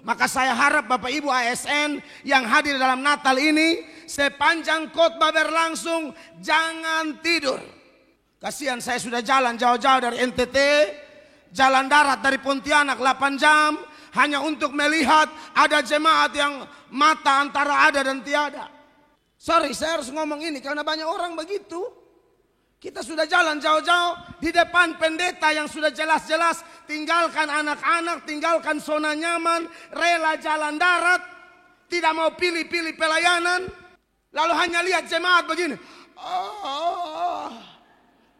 Maka saya harap Bapak Ibu ASN yang hadir dalam Natal ini, sepanjang khotbah berlangsung jangan tidur. Kasihan saya sudah jalan jauh-jauh dari NTT, jalan darat dari Pontianak 8 jam, hanya untuk melihat ada jemaat yang mata antara ada dan tiada. Sorry, saya harus ngomong ini karena banyak orang begitu. Kita sudah jalan jauh-jauh di depan pendeta yang sudah jelas-jelas tinggalkan anak-anak, tinggalkan zona nyaman, rela jalan darat, tidak mau pilih-pilih pelayanan, lalu hanya lihat jemaat begini.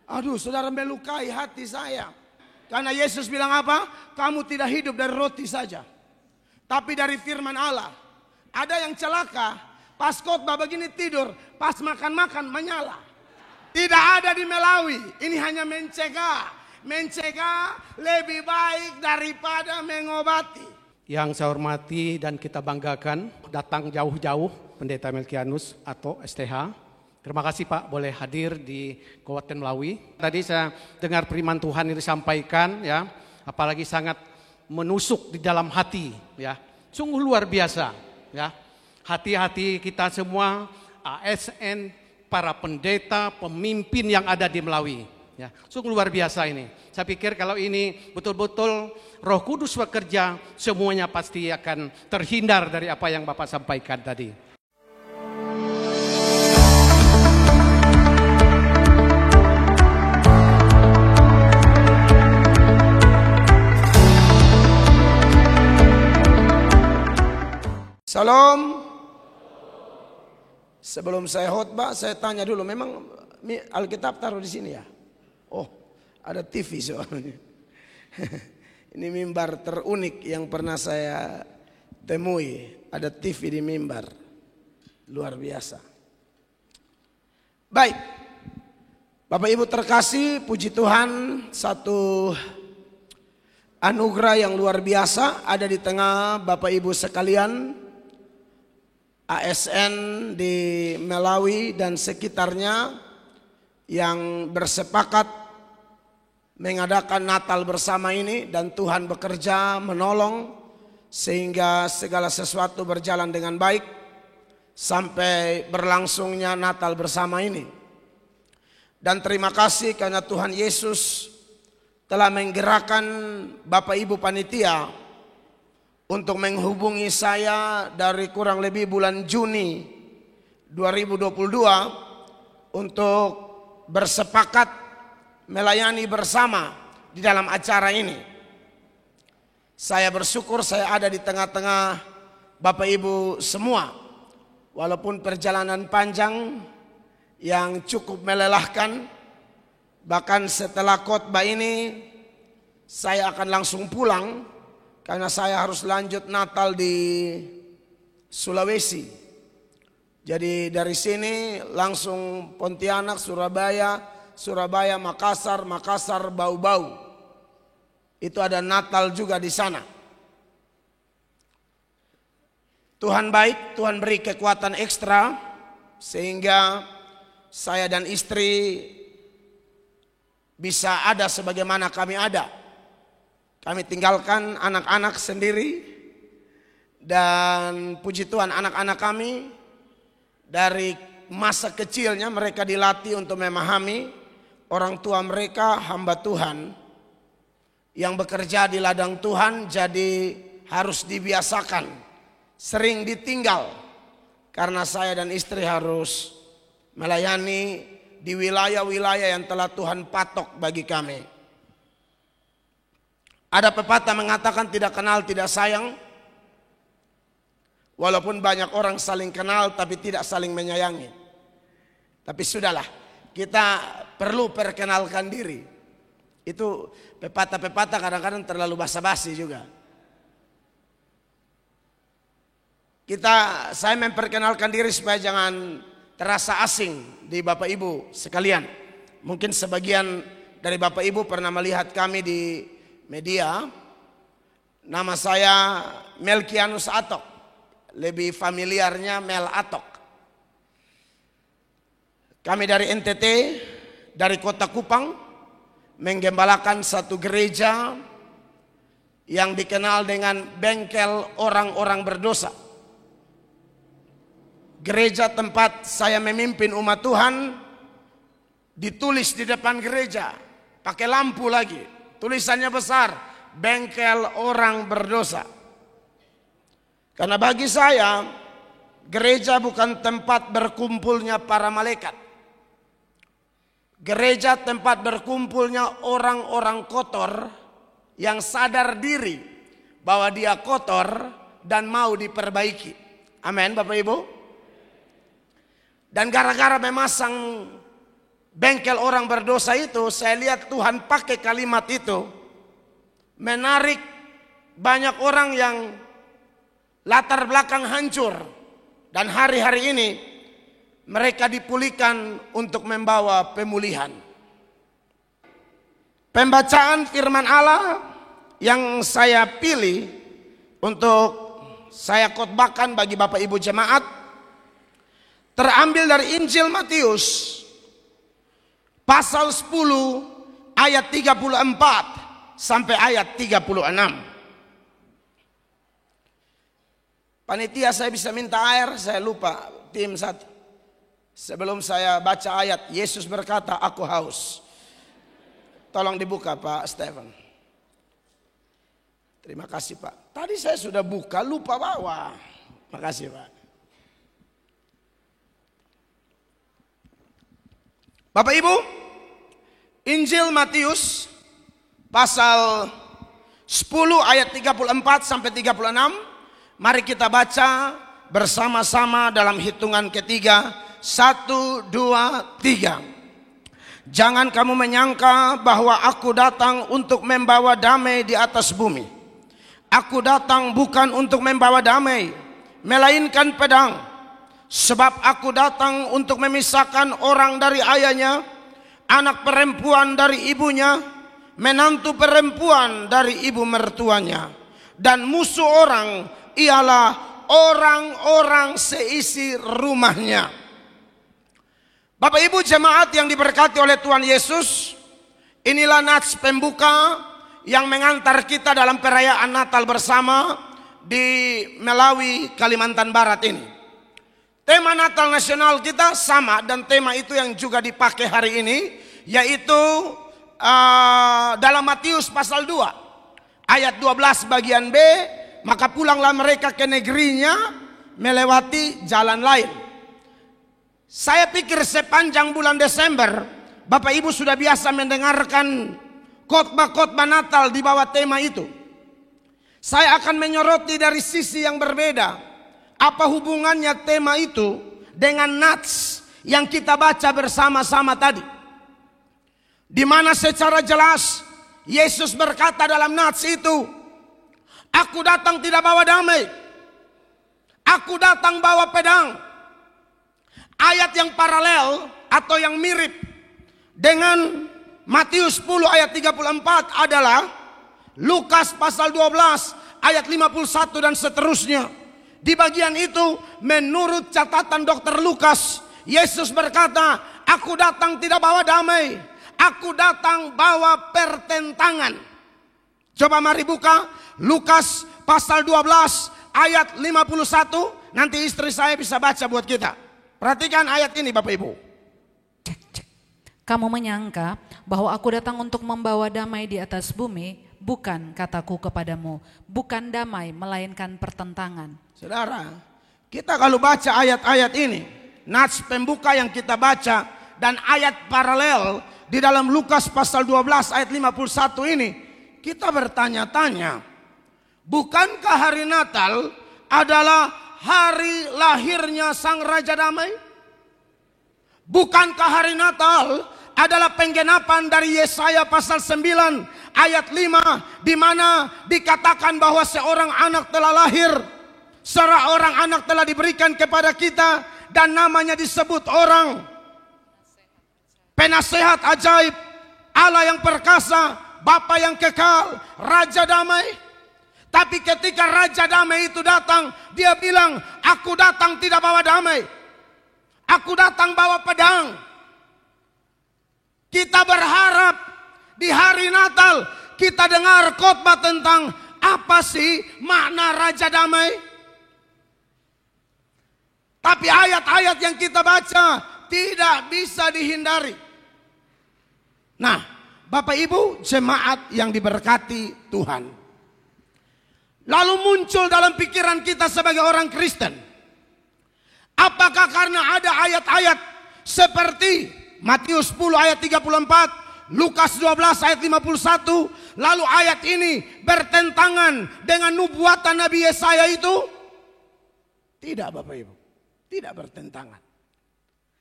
Aduh, saudara, melukai hati saya. Karena Yesus bilang apa? Kamu tidak hidup dari roti saja, tapi dari firman Allah. Ada yang celaka, pas khotbah begini tidur, pas makan-makan menyala. Tidak ada di Melawi. Ini hanya mencegah. Mencegah lebih baik daripada mengobati. Yang saya hormati dan kita banggakan, datang jauh-jauh Pendeta Melkianus atau STH. Terima kasih Pak boleh hadir di Kabupaten Melawi. Tadi saya dengar firman Tuhan ini disampaikan ya, apalagi sangat menusuk di dalam hati ya. Sungguh luar biasa ya. Hati-hati kita semua ASN, para pendeta, pemimpin yang ada di Melawi. Ya, sungguh luar biasa ini. Saya pikir kalau ini betul-betul Roh Kudus bekerja, semuanya pasti akan terhindar dari apa yang Bapak sampaikan tadi. Salam. Sebelum saya khotbah, saya tanya dulu, memang Alkitab taruh di sini ya? Oh, ada TV soalnya. Ini mimbar terunik yang pernah saya temui. Ada TV di mimbar. Luar biasa. Baik. Bapak Ibu terkasih, puji Tuhan, satu anugerah yang luar biasa ada di tengah Bapak Ibu sekalian. ASN di Melawi dan sekitarnya yang bersepakat mengadakan Natal bersama ini, dan Tuhan bekerja menolong sehingga segala sesuatu berjalan dengan baik sampai berlangsungnya Natal bersama ini. Dan terima kasih karena Tuhan Yesus telah menggerakkan Bapak Ibu panitia untuk menghubungi saya dari kurang lebih bulan Juni 2022 untuk bersepakat melayani bersama di dalam acara ini. Saya bersyukur saya ada di tengah-tengah Bapak Ibu semua. Walaupun perjalanan panjang yang cukup melelahkan, bahkan setelah khotbah ini saya akan langsung pulang. Karena saya harus lanjut Natal di Sulawesi. Jadi dari sini langsung Pontianak, Surabaya, Makassar, Bau-Bau. Itu ada Natal juga di sana. Tuhan baik, Tuhan beri kekuatan ekstra sehingga saya dan istri bisa ada sebagaimana kami ada. Kami tinggalkan anak-anak sendiri, dan puji Tuhan anak-anak kami dari masa kecilnya mereka dilatih untuk memahami orang tua mereka hamba Tuhan yang bekerja di ladang Tuhan, jadi harus dibiasakan sering ditinggal karena saya dan istri harus melayani di wilayah-wilayah yang telah Tuhan patok bagi kami. Ada pepatah mengatakan tidak kenal tidak sayang. Walaupun banyak orang saling kenal tapi tidak saling menyayangi. Tapi sudahlah, kita perlu perkenalkan diri. Itu pepatah-pepatah kadang-kadang terlalu basa-basi juga. Saya memperkenalkan diri supaya jangan terasa asing di Bapak Ibu sekalian. Mungkin sebagian dari Bapak Ibu pernah melihat kami di media. Nama saya Melkianus Atok, lebih familiarnya Mel Atok. Kami dari NTT, dari Kota Kupang, menggembalakan satu gereja yang dikenal dengan bengkel orang-orang berdosa. Gereja tempat saya memimpin umat Tuhan ditulis di depan gereja, pakai lampu lagi, tulisannya besar, bengkel orang berdosa. Karena bagi saya, gereja bukan tempat berkumpulnya para malaikat. Gereja tempat berkumpulnya orang-orang kotor yang sadar diri bahwa dia kotor dan mau diperbaiki. Amin, Bapak Ibu. Dan gara-gara memasang bengkel orang berdosa itu, saya lihat Tuhan pakai kalimat itu menarik banyak orang yang latar belakang hancur, dan hari-hari ini mereka dipulihkan untuk membawa pemulihan. Pembacaan firman Allah yang saya pilih untuk saya khotbahkan bagi Bapak Ibu jemaat terambil dari Injil Matius pasal 10 ayat 34 sampai ayat 36. Panitia, saya bisa minta air, saya lupa tim satu. Sebelum saya baca ayat, Yesus berkata, aku haus. Tolong dibuka Pak Stephen. Terima kasih Pak. Tadi saya sudah buka, lupa bawa. Makasih Pak. Bapak Ibu, Injil Matius pasal 10 ayat 34 sampai 36. Mari kita baca bersama-sama dalam hitungan ketiga. 1, 2, 3. Jangan kamu menyangka bahwa aku datang untuk membawa damai di atas bumi. Aku datang bukan untuk membawa damai, melainkan pedang. Sebab aku datang untuk memisahkan orang dari ayahnya, anak perempuan dari ibunya, menantu perempuan dari ibu mertuanya, dan musuh orang ialah orang-orang seisi rumahnya. Bapak Ibu jemaat yang diberkati oleh Tuhan Yesus, inilah nats pembuka yang mengantar kita dalam perayaan Natal bersama di Melawi, Kalimantan Barat ini. Tema Natal nasional kita sama, dan tema itu yang juga dipakai hari ini, yaitu dalam Matius pasal 2 ayat 12 bagian B. Maka pulanglah mereka ke negerinya melewati jalan lain. Saya pikir sepanjang bulan Desember Bapak Ibu sudah biasa mendengarkan khotbah-khotbah Natal di bawah tema itu. Saya akan menyoroti dari sisi yang berbeda. Apa hubungannya tema itu dengan nats yang kita baca bersama-sama tadi, di mana secara jelas Yesus berkata dalam nats itu, aku datang tidak bawa damai, aku datang bawa pedang. Ayat yang paralel atau yang mirip dengan Matius 10 ayat 34 adalah Lukas pasal 12 ayat 51 dan seterusnya. Di bagian itu menurut catatan Dr. Lukas, Yesus berkata, aku datang tidak bawa damai, aku datang bawa pertentangan. Coba mari buka Lukas pasal 12 ayat 51. Nanti istri saya bisa baca buat kita. Perhatikan ayat ini Bapak Ibu. Kamu menyangka bahwa aku datang untuk membawa damai di atas bumi. Bukan, kataku kepadamu, bukan damai melainkan pertentangan. Saudara, kita kalau baca ayat-ayat ini, nats pembuka yang kita baca dan ayat paralel di dalam Lukas pasal 12 ayat 51 ini, kita bertanya-tanya, bukankah hari Natal adalah hari lahirnya Sang Raja Damai? Bukankah hari Natal adalah penggenapan dari Yesaya pasal 9 ayat 5, di mana dikatakan bahwa seorang anak telah lahir, seorang anak telah diberikan kepada kita, dan namanya disebut orang Penasehat ajaib, Allah yang perkasa, Bapa yang kekal, Raja Damai. Tapi ketika Raja Damai itu datang, dia bilang, aku datang tidak bawa damai, aku datang bawa pedang. Kita berharap di hari Natal kita dengar khotbah tentang apa sih makna Raja Damai? Tapi ayat-ayat yang kita baca tidak bisa dihindari. Nah, Bapak Ibu jemaat yang diberkati Tuhan. Lalu muncul dalam pikiran kita sebagai orang Kristen. Apakah karena ada ayat-ayat seperti Matius 10 ayat 34, Lukas 12 ayat 51, lalu ayat ini bertentangan dengan nubuatan Nabi Yesaya itu? Tidak Bapak Ibu, tidak bertentangan.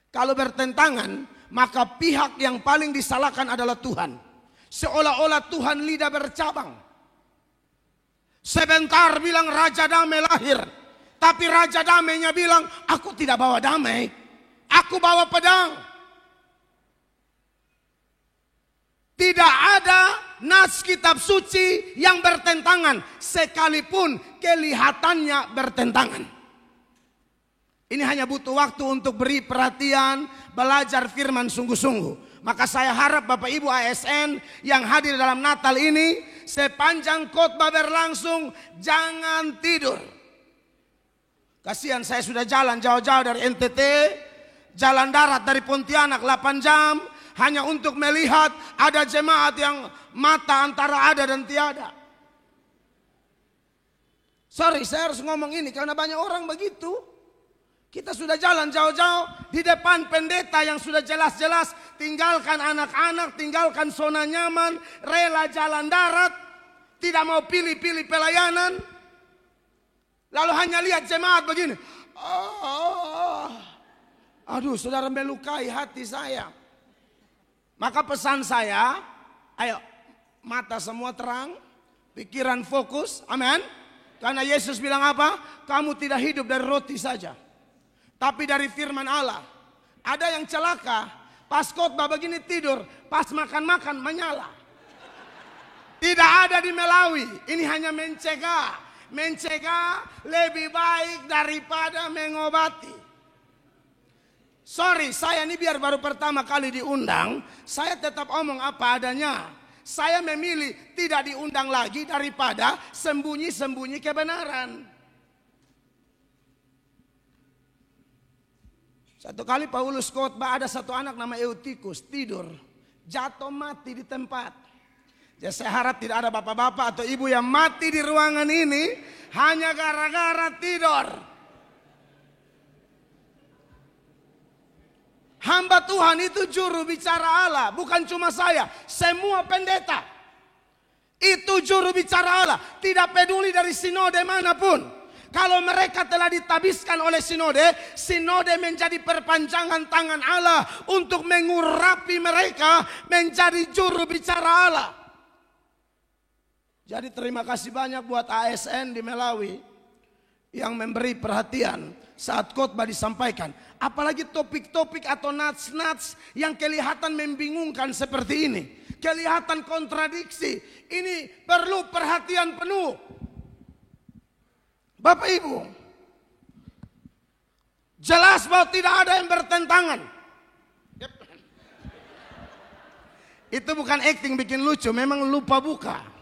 Kalau bertentangan, maka pihak yang paling disalahkan adalah Tuhan. Seolah-olah Tuhan lidah bercabang. Sebentar bilang Raja Damai lahir, tapi Raja Damainya bilang, aku tidak bawa damai, aku bawa pedang. Tidak ada nas kitab suci yang bertentangan, sekalipun kelihatannya bertentangan. Ini hanya butuh waktu untuk beri perhatian, belajar firman sungguh-sungguh. Maka saya harap Bapak Ibu ASN yang hadir dalam Natal ini, sepanjang khotbah berlangsung, jangan tidur. Kasihan saya sudah jalan jauh-jauh dari NTT, jalan darat dari Pontianak 8 jam, hanya untuk melihat ada jemaat yang mata antara ada dan tiada. Sorry, saya harus ngomong ini karena banyak orang begitu. Kita sudah jalan jauh-jauh di depan pendeta yang sudah jelas-jelas tinggalkan anak-anak, tinggalkan zona nyaman, rela jalan darat, tidak mau pilih-pilih pelayanan. Lalu hanya lihat jemaat begini. Aduh, saudara melukai hati saya. Maka pesan saya, ayo mata semua terang, pikiran fokus, amin. Karena Yesus bilang apa? Kamu tidak hidup dari roti saja, tapi dari firman Allah. Ada yang celaka, pas khotbah begini tidur, pas makan-makan menyala. Tidak ada di Melawi, ini hanya mencegah. Mencegah lebih baik daripada mengobati. Sorry, saya ini biar baru pertama kali diundang, saya tetap omong apa adanya. Saya memilih tidak diundang lagi daripada sembunyi-sembunyi kebenaran. Satu kali Paulus khotbah, ada satu anak nama Eutikus tidur, jatuh mati di tempat. Ya, saya harap tidak ada bapak-bapak atau ibu yang mati di ruangan ini hanya gara-gara tidur. Hamba Tuhan itu juru bicara Allah, bukan cuma saya, semua pendeta. Itu juru bicara Allah, tidak peduli dari sinode manapun. Kalau mereka telah ditabiskan oleh sinode, sinode menjadi perpanjangan tangan Allah untuk mengurapi mereka menjadi juru bicara Allah. Jadi terima kasih banyak buat ASN di Melawi yang memberi perhatian saat khotbah disampaikan. Apalagi topik-topik atau nats-nats yang kelihatan membingungkan seperti ini. Kelihatan kontradiksi. Ini perlu perhatian penuh. Bapak Ibu, jelas bahwa tidak ada yang bertentangan. Itu bukan acting bikin lucu, memang lupa buka.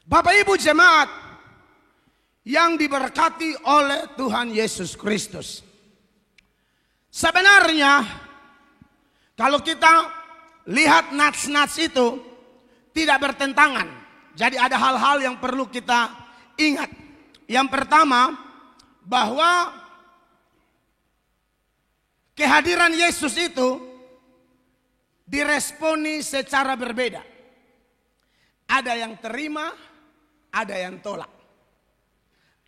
Bapak Ibu jemaat yang diberkati oleh Tuhan Yesus Kristus. Sebenarnya kalau kita lihat nats-nats itu tidak bertentangan. Jadi ada hal-hal yang perlu kita ingat. Yang pertama, bahwa kehadiran Yesus itu diresponi secara berbeda. Ada yang terima, ada yang tolak.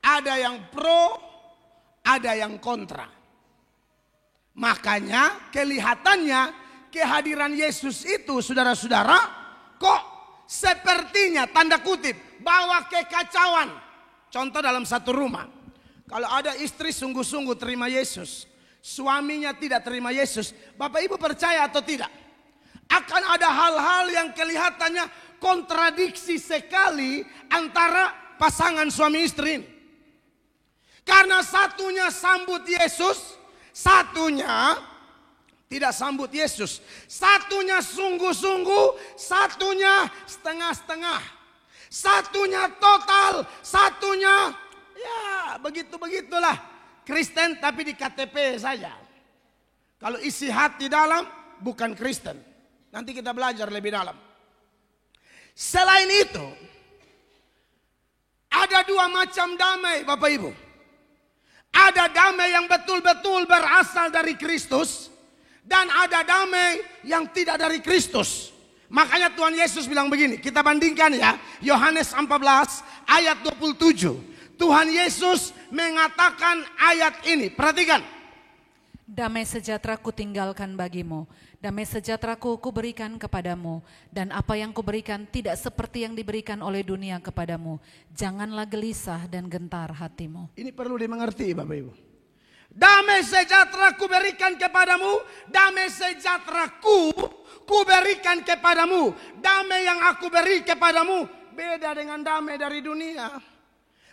Ada yang pro, ada yang kontra. Makanya kelihatannya kehadiran Yesus itu saudara-saudara kok sepertinya tanda kutip bawa kekacauan. Contoh dalam satu rumah. Kalau ada istri sungguh-sungguh terima Yesus, suaminya tidak terima Yesus, Bapak Ibu percaya atau tidak? Akan ada hal-hal yang kelihatannya kontradiksi sekali antara pasangan suami istri ini. Karena satunya sambut Yesus, satunya tidak sambut Yesus. Satunya sungguh-sungguh, satunya setengah-setengah. Satunya total, satunya ya begitu-begitulah. Kristen tapi di KTP saja. Kalau isi hati dalam bukan Kristen. Nanti kita belajar lebih dalam. Selain itu, ada dua macam damai Bapak Ibu. Ada damai yang betul-betul berasal dari Kristus. Dan ada damai yang tidak dari Kristus. Makanya Tuhan Yesus bilang begini. Kita bandingkan ya. Yohanes 14 ayat 27. Tuhan Yesus mengatakan ayat ini. Perhatikan. Damai sejahtera ku tinggalkan bagimu. Damai sejahtera ku berikan kepadamu. Dan apa yang kuberikan tidak seperti yang diberikan oleh dunia kepadamu. Janganlah gelisah dan gentar hatimu. Ini perlu dimengerti Bapak Ibu. Damai sejahtera ku berikan kepadamu. Damai sejahtera ku berikan kepadamu. Damai yang aku beri kepadamu beda dengan damai dari dunia.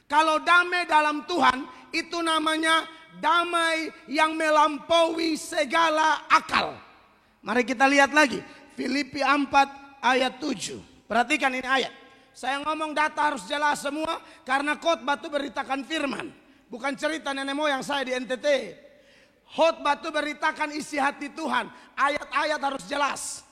Kalau damai dalam Tuhan itu namanya damai yang melampaui segala akal. Mari kita lihat lagi. Filipi 4 ayat 7. Perhatikan ini ayat. Saya ngomong data harus jelas semua. Karena khotbah itu beritakan firman. Bukan cerita nenek moyang saya di NTT. Khotbah itu beritakan isi hati Tuhan. Ayat-ayat harus jelas.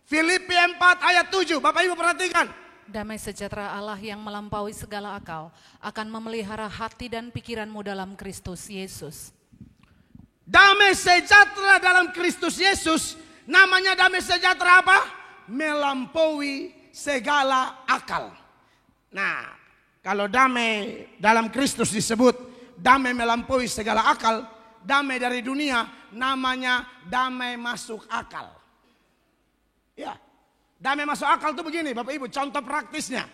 Filipi 4 ayat 7. Bapak Ibu perhatikan. Damai sejahtera Allah yang melampaui segala akal akan memelihara hati dan pikiranmu dalam Kristus Yesus. Damai sejahtera dalam Kristus Yesus. Namanya damai sejahtera apa? Melampaui segala akal. Nah, kalau damai dalam Kristus disebut damai melampaui segala akal, damai dari dunia namanya damai masuk akal. Ya, damai masuk akal itu begini Bapak Ibu, contoh praktisnya.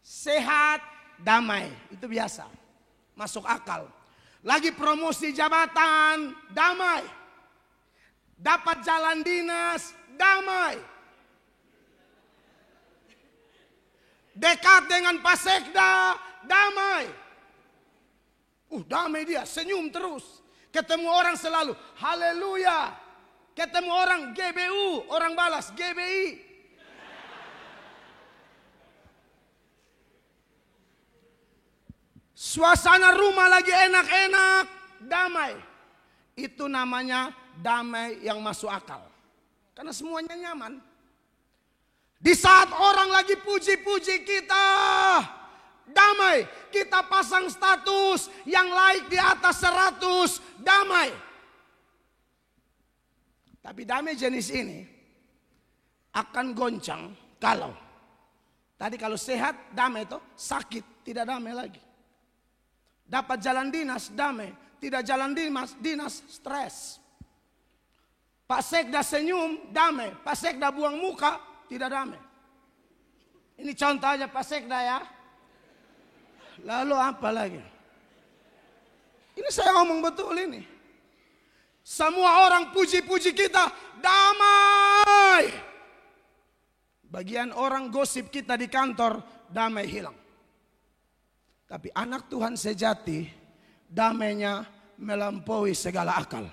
Sehat, damai, itu biasa. Masuk akal. Lagi promosi jabatan, damai. Dapat jalan dinas, damai. Dekat dengan Pak Sekda, damai. Damai dia, senyum terus. Ketemu orang selalu, haleluya. Ketemu orang GBU, orang balas, GBI. Suasana rumah lagi enak-enak, damai. Itu namanya damai yang masuk akal. Karena semuanya nyaman. Di saat orang lagi puji-puji kita, damai. Kita pasang status yang like di atas 100, damai. Tapi damai jenis ini akan goncang kalau tadi kalau sehat damai itu, sakit tidak damai lagi. Dapat jalan dinas damai, tidak jalan dinas stres. Pak Sekda senyum damai, Pak Sekda buang muka tidak damai. Ini contoh aja Pak Sekda ya. Lalu apa lagi? Ini saya ngomong betul ini. Semua orang puji-puji kita, damai. Bagian orang gosip kita di kantor, damai hilang. Tapi anak Tuhan sejati, damainya melampaui segala akal.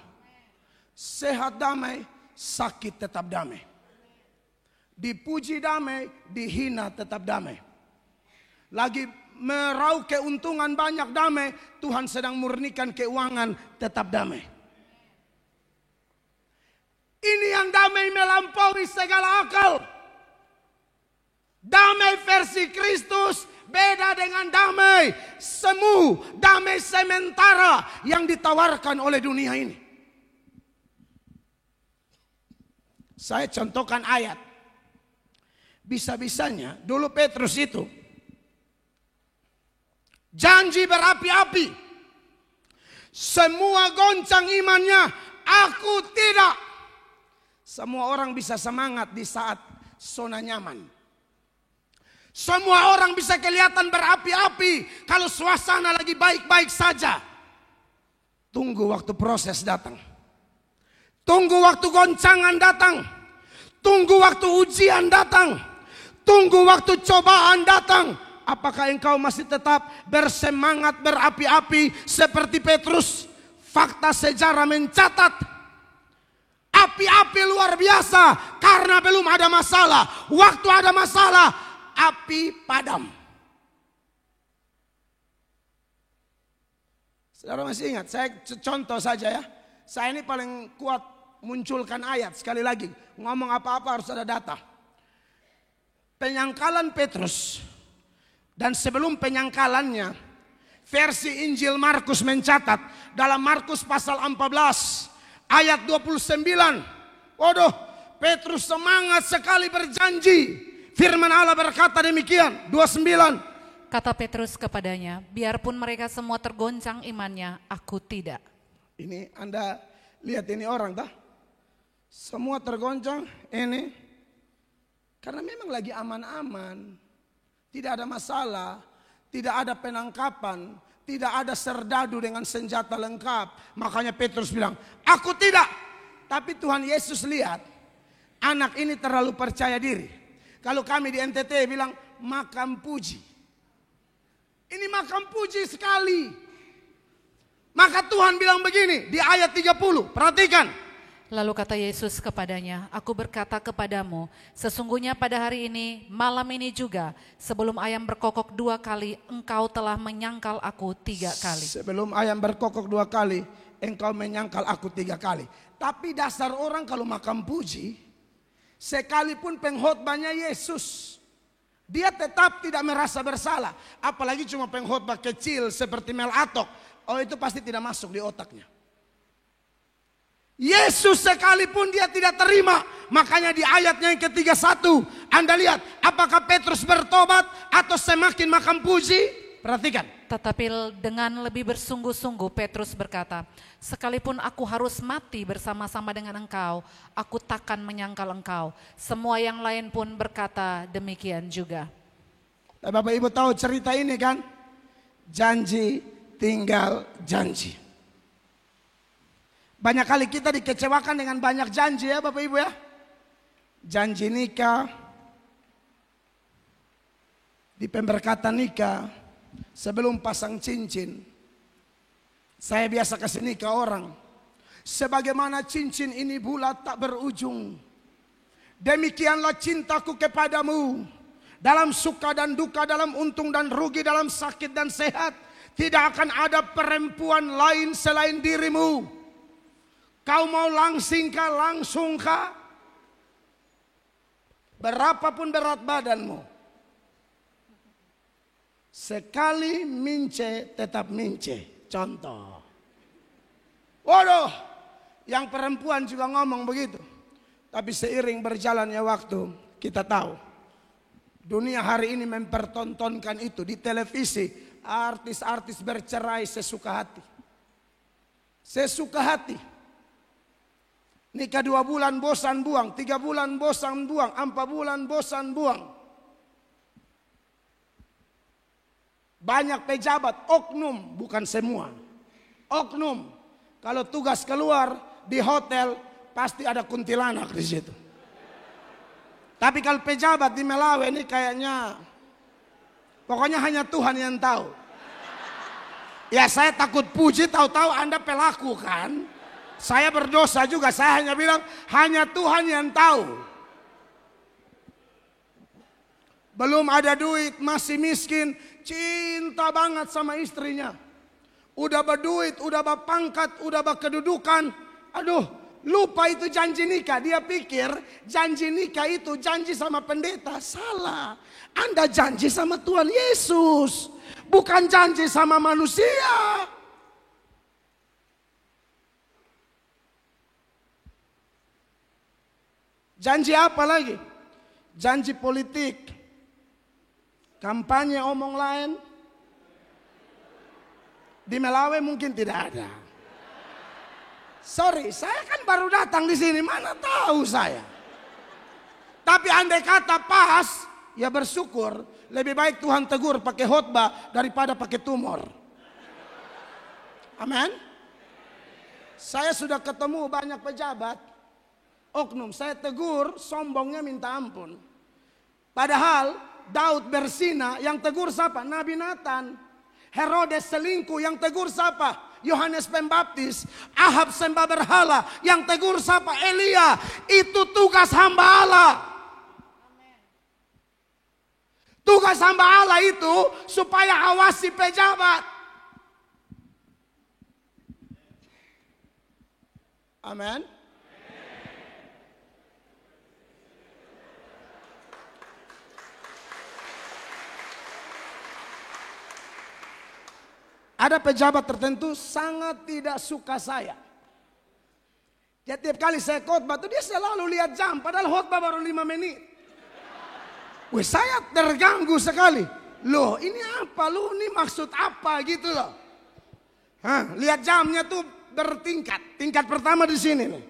Sehat damai, sakit tetap damai. Dipuji damai, dihina tetap damai. Lagi meraup keuntungan banyak damai, Tuhan sedang murnikan keuangan tetap damai. Ini yang damai melampaui segala akal. Damai versi Kristus beda dengan damai semu, damai sementara yang ditawarkan oleh dunia ini. Saya contohkan ayat. Bisa-bisanya dulu Petrus itu janji berapi-api. Semua goncang imannya, aku tidak. Semua orang bisa semangat di saat zona nyaman. Semua orang bisa kelihatan berapi-api kalau suasana lagi baik-baik saja. Tunggu waktu proses datang. Tunggu waktu goncangan datang. Tunggu waktu ujian datang. Tunggu waktu cobaan datang. Apakah engkau masih tetap bersemangat berapi-api seperti Petrus? Fakta sejarah mencatat apa api-api luar biasa karena belum ada masalah. Waktu ada masalah, api padam. Saudara masih ingat? Saya contoh saja ya. Saya ini paling kuat munculkan ayat. Sekali lagi, ngomong apa-apa harus ada data. Penyangkalan Petrus. Dan sebelum penyangkalannya, versi Injil Markus mencatat dalam Markus pasal 14 ayat 29. Waduh, Petrus semangat sekali berjanji. Firman Allah berkata demikian, 29. Kata Petrus kepadanya, biarpun mereka semua tergoncang imannya, aku tidak. Ini Anda lihat ini orang tak? Semua tergoncang ini. Karena memang lagi aman-aman. Tidak ada masalah. Tidak ada penangkapan. Tidak ada serdadu dengan senjata lengkap. Makanya Petrus bilang, aku tidak. Tapi Tuhan Yesus lihat, anak ini terlalu percaya diri. Kalau kami di NTT bilang, makam puji. Ini makam puji sekali. Maka Tuhan bilang begini di ayat 30. Perhatikan. Lalu kata Yesus kepadanya, aku berkata kepadamu, sesungguhnya pada hari ini, malam ini juga, sebelum ayam berkokok 2 kali, engkau telah menyangkal aku 3 kali. Sebelum ayam berkokok 2 kali, engkau menyangkal aku 3 kali. Tapi dasar orang kalau makam puji, sekalipun pengkhotbahnya Yesus, dia tetap tidak merasa bersalah. Apalagi cuma pengkhotbah kecil seperti Mel Atok. Oh, itu pasti tidak masuk di otaknya. Yesus sekalipun dia tidak terima. Makanya di ayatnya yang ke-31. Anda lihat apakah Petrus bertobat atau semakin makam puji? Perhatikan. Tetapi dengan lebih bersungguh-sungguh Petrus berkata, sekalipun aku harus mati bersama-sama dengan engkau, aku takkan menyangkal engkau. Semua yang lain pun berkata demikian juga. Bapak Ibu tahu cerita ini kan? Janji tinggal janji. Banyak kali kita dikecewakan dengan banyak janji ya Bapak Ibu ya. Janji nikah, di pemberkatan nikah, sebelum pasang cincin, saya biasa kasih nikah orang. Sebagaimana cincin ini bulat tak berujung, demikianlah cintaku kepadamu. Dalam suka dan duka, dalam untung dan rugi, dalam sakit dan sehat, tidak akan ada perempuan lain selain dirimu. Kau mau langsingkah, langsungkah, berapapun berat badanmu, sekali mince tetap mince. Contoh. Waduh, yang perempuan juga ngomong begitu. Tapi seiring berjalannya waktu, kita tahu dunia hari ini mempertontonkan itu di televisi. Artis-artis bercerai sesuka hati. Sesuka hati. Nikah 2 bulan bosan buang, 3 bulan bosan buang, 4 bulan bosan buang. Banyak pejabat, oknum, bukan semua. Oknum, kalau tugas keluar di hotel pasti ada kuntilanak di situ. Tapi kalau pejabat di Melawe ini kayaknya, pokoknya hanya Tuhan yang tahu. Ya saya takut puji, tahu-tahu Anda pelaku kan. Saya berdosa juga, saya hanya bilang hanya Tuhan yang tahu. Belum ada duit, masih miskin, cinta banget sama istrinya. Udah berduit, udah berpangkat, udah berkedudukan. Aduh, lupa itu janji nikah. Dia pikir janji nikah itu janji sama pendeta. Salah. Anda janji sama Tuhan Yesus, bukan janji sama manusia. Janji apa lagi? Janji politik. Kampanye omong lain. Di Melawe mungkin tidak ada. Sorry, saya kan baru datang di sini, mana tahu saya. Tapi andai kata pas, ya bersyukur. Lebih baik Tuhan tegur pakai khotbah daripada pakai tumor. Amin. Saya sudah ketemu banyak pejabat. Oknum, saya tegur, sombongnya minta ampun. Padahal Daud berzina, yang tegur siapa? Nabi Nathan. Herodes selingkuh, yang tegur siapa? Yohanes Pembaptis, Ahab sembah berhala, yang tegur siapa? Elia. Itu tugas hamba Allah. Tugas hamba Allah itu supaya awasi pejabat. Amin. Ada pejabat tertentu sangat tidak suka saya. Ya, tiap kali saya khotbah tuh dia selalu lihat jam, padahal khotbah baru 5 menit. Wih, saya terganggu sekali. Loh, ini apa? Loh, ini maksud apa gitu loh. Lihat jamnya tuh bertingkat. Tingkat pertama di sini nih.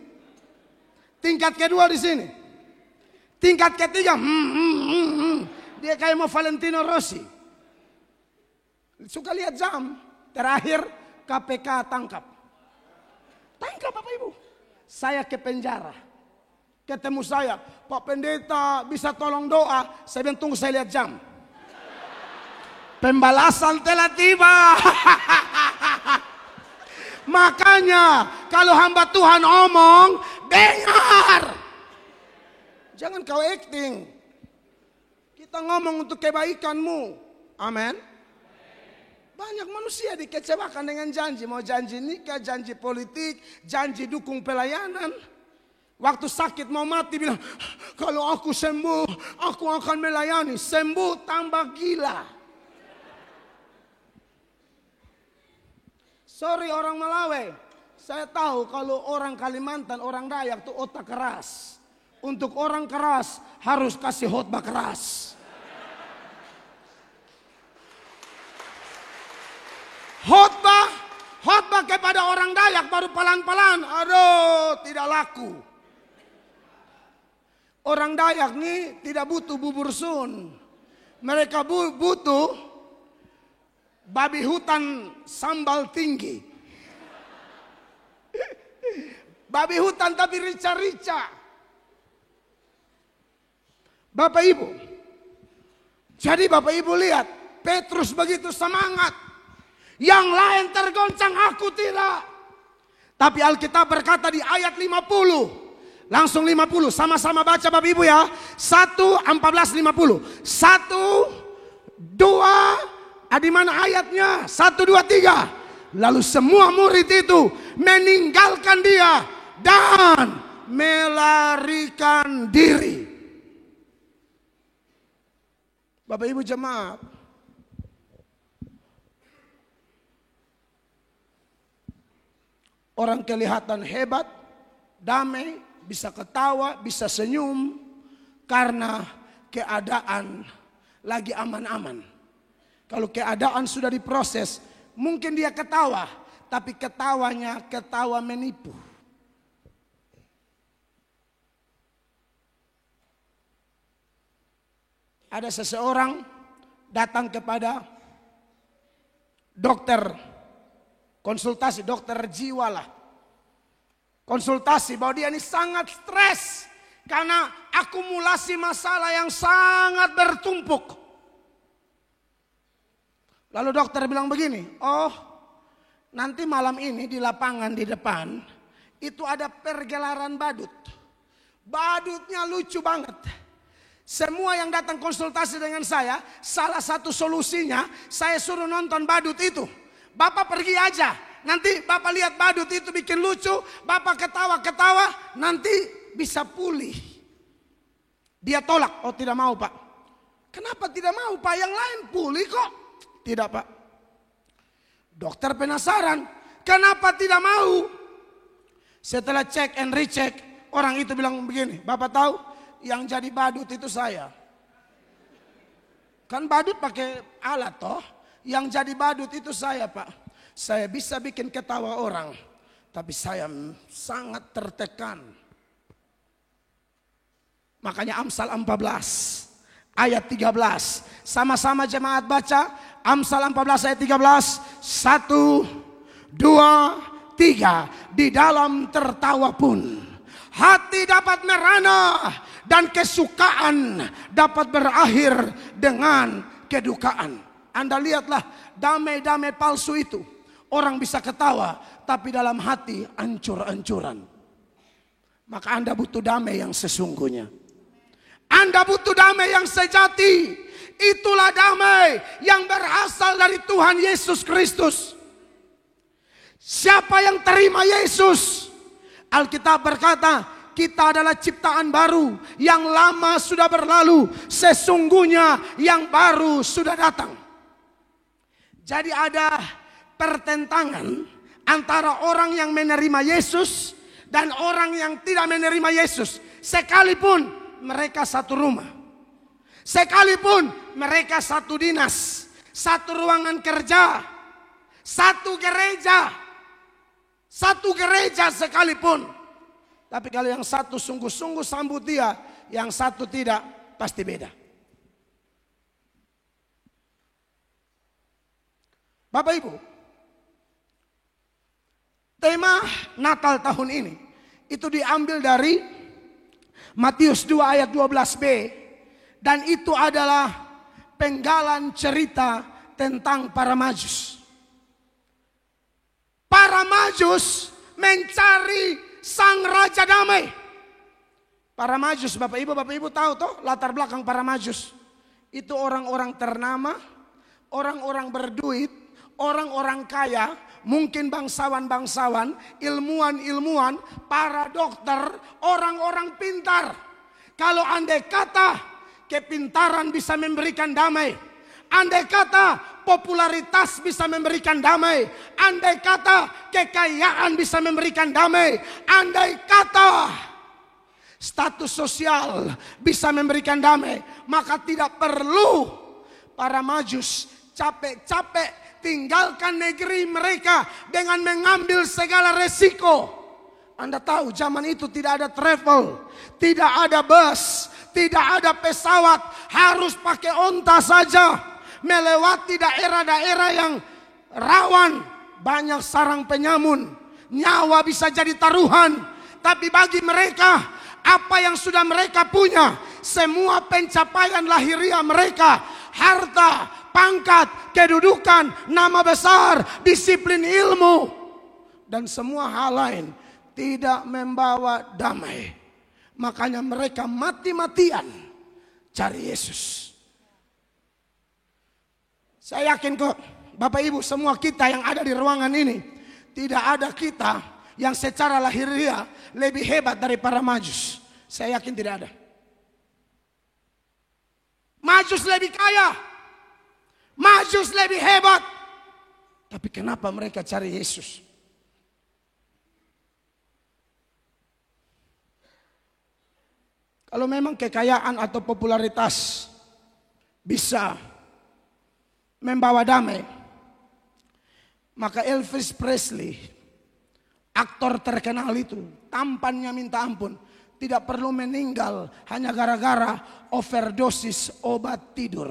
Tingkat kedua di sini. Tingkat ketiga, dia kayak mau Valentino Rossi. Suka lihat jam. Terakhir KPK tangkap. Tangkap Bapak Ibu. Saya ke penjara. Ketemu saya, Pak Pendeta bisa tolong doa. Saya bilang tunggu saya lihat jam. Pembalasan telah tiba. Makanya kalau hamba Tuhan omong, dengar. Jangan kau acting. Kita ngomong untuk kebaikanmu. Amin. Banyak manusia dikecewakan dengan janji. Mau janji nikah, janji politik, janji dukung pelayanan. Waktu sakit mau mati bilang, kalau aku sembuh, aku akan melayani. Sembuh tambah gila. Sorry orang Malawi. Saya tahu kalau orang Kalimantan, orang Dayak itu otak keras. Untuk orang keras harus kasih khotbah keras. Khotbah kepada orang Dayak baru pelan-pelan. Aduh, tidak laku. Orang Dayak nih tidak butuh bubur sun. Mereka butuh babi hutan sambal tinggi. Babi hutan tapi rica-rica. Bapak Ibu. Jadi Bapak Ibu lihat, Petrus begitu semangat. Yang lain tergoncang, aku tidak. Tapi Alkitab berkata di ayat 50. Langsung 50. Sama-sama baca Bapak Ibu ya. 1:14:50. 1, 2. Di mana ayatnya? 1, 2, 3. Lalu semua murid itu meninggalkan dia. Dan melarikan diri. Bapak Ibu jemaat. Orang kelihatan hebat, damai, bisa ketawa, bisa senyum. Karena keadaan lagi aman-aman. Kalau keadaan sudah diproses, mungkin dia ketawa. Tapi ketawanya ketawa menipu. Ada seseorang datang kepada dokter. Konsultasi, dokter jiwa lah. Konsultasi bahwa dia ini sangat stres. Karena akumulasi masalah yang sangat bertumpuk. Lalu dokter bilang begini. Oh, nanti malam ini di lapangan di depan. Itu ada pergelaran badut. Badutnya lucu banget. Semua yang datang konsultasi dengan saya. Salah satu solusinya saya suruh nonton badut itu. Bapak pergi aja, nanti Bapak lihat badut itu bikin lucu, Bapak ketawa-ketawa, nanti bisa pulih. Dia tolak, oh tidak mau Pak. Kenapa tidak mau Pak? Yang lain pulih kok. Tidak Pak. Dokter penasaran, kenapa tidak mau? Setelah cek and recheck, orang itu bilang begini, Bapak tahu yang jadi badut itu saya. Kan badut pakai alat toh. Yang jadi badut itu saya Pak. Saya bisa bikin ketawa orang. Tapi saya sangat tertekan. Makanya Amsal 14 ayat 13. Sama-sama jemaat baca. Amsal 14 ayat 13. 1, 2, 3. Di dalam tertawa pun hati dapat merana. Dan kesukaan dapat berakhir dengan kedukaan. Anda lihatlah damai-damai palsu itu. Orang bisa ketawa, tapi dalam hati ancur-ancuran. Maka Anda butuh damai yang sesungguhnya. Anda butuh damai yang sejati. Itulah damai yang berasal dari Tuhan Yesus Kristus. Siapa yang terima Yesus? Alkitab berkata, kita adalah ciptaan baru. Yang lama sudah berlalu, sesungguhnya yang baru sudah datang. Jadi ada pertentangan antara orang yang menerima Yesus dan orang yang tidak menerima Yesus. Sekalipun mereka satu rumah, sekalipun mereka satu dinas, satu ruangan kerja, satu gereja sekalipun. Tapi kalau yang satu sungguh-sungguh sambut dia, yang satu tidak, pasti beda. Bapak Ibu, tema Natal tahun ini itu diambil dari Matius 2 ayat 12b. Dan itu adalah penggalan cerita tentang para Majus. Para Majus mencari sang Raja Damai. Para Majus, Bapak Ibu tahu toh latar belakang para Majus. Itu orang-orang ternama, orang-orang berduit, orang-orang kaya, mungkin bangsawan-bangsawan, ilmuwan-ilmuwan, para dokter, orang-orang pintar. Kalau andai kata kepintaran bisa memberikan damai, andai kata popularitas bisa memberikan damai, andai kata kekayaan bisa memberikan damai, andai kata status sosial bisa memberikan damai, maka tidak perlu para Majus capek-capek tinggalkan negeri mereka dengan mengambil segala resiko. Anda tahu zaman itu tidak ada travel, tidak ada bus, tidak ada pesawat, harus pakai onta saja, melewati daerah-daerah yang rawan, banyak sarang penyamun, nyawa bisa jadi taruhan. Tapi bagi mereka, apa yang sudah mereka punya, semua pencapaian lahiriah mereka, harta, pangkat, kedudukan, nama besar, disiplin ilmu, dan semua hal lain tidak membawa damai. Makanya mereka mati-matian cari Yesus. Saya yakin kok Bapak Ibu semua kita yang ada di ruangan ini, tidak ada kita yang secara lahiriah lebih hebat dari para Majus. Saya yakin tidak ada. Majus lebih kaya, Majus lebih hebat. Tapi kenapa mereka cari Yesus? Kalau memang kekayaan atau popularitas bisa membawa damai, maka Elvis Presley, aktor terkenal itu, tampannya minta ampun, tidak perlu meninggal hanya gara-gara overdosis obat tidur.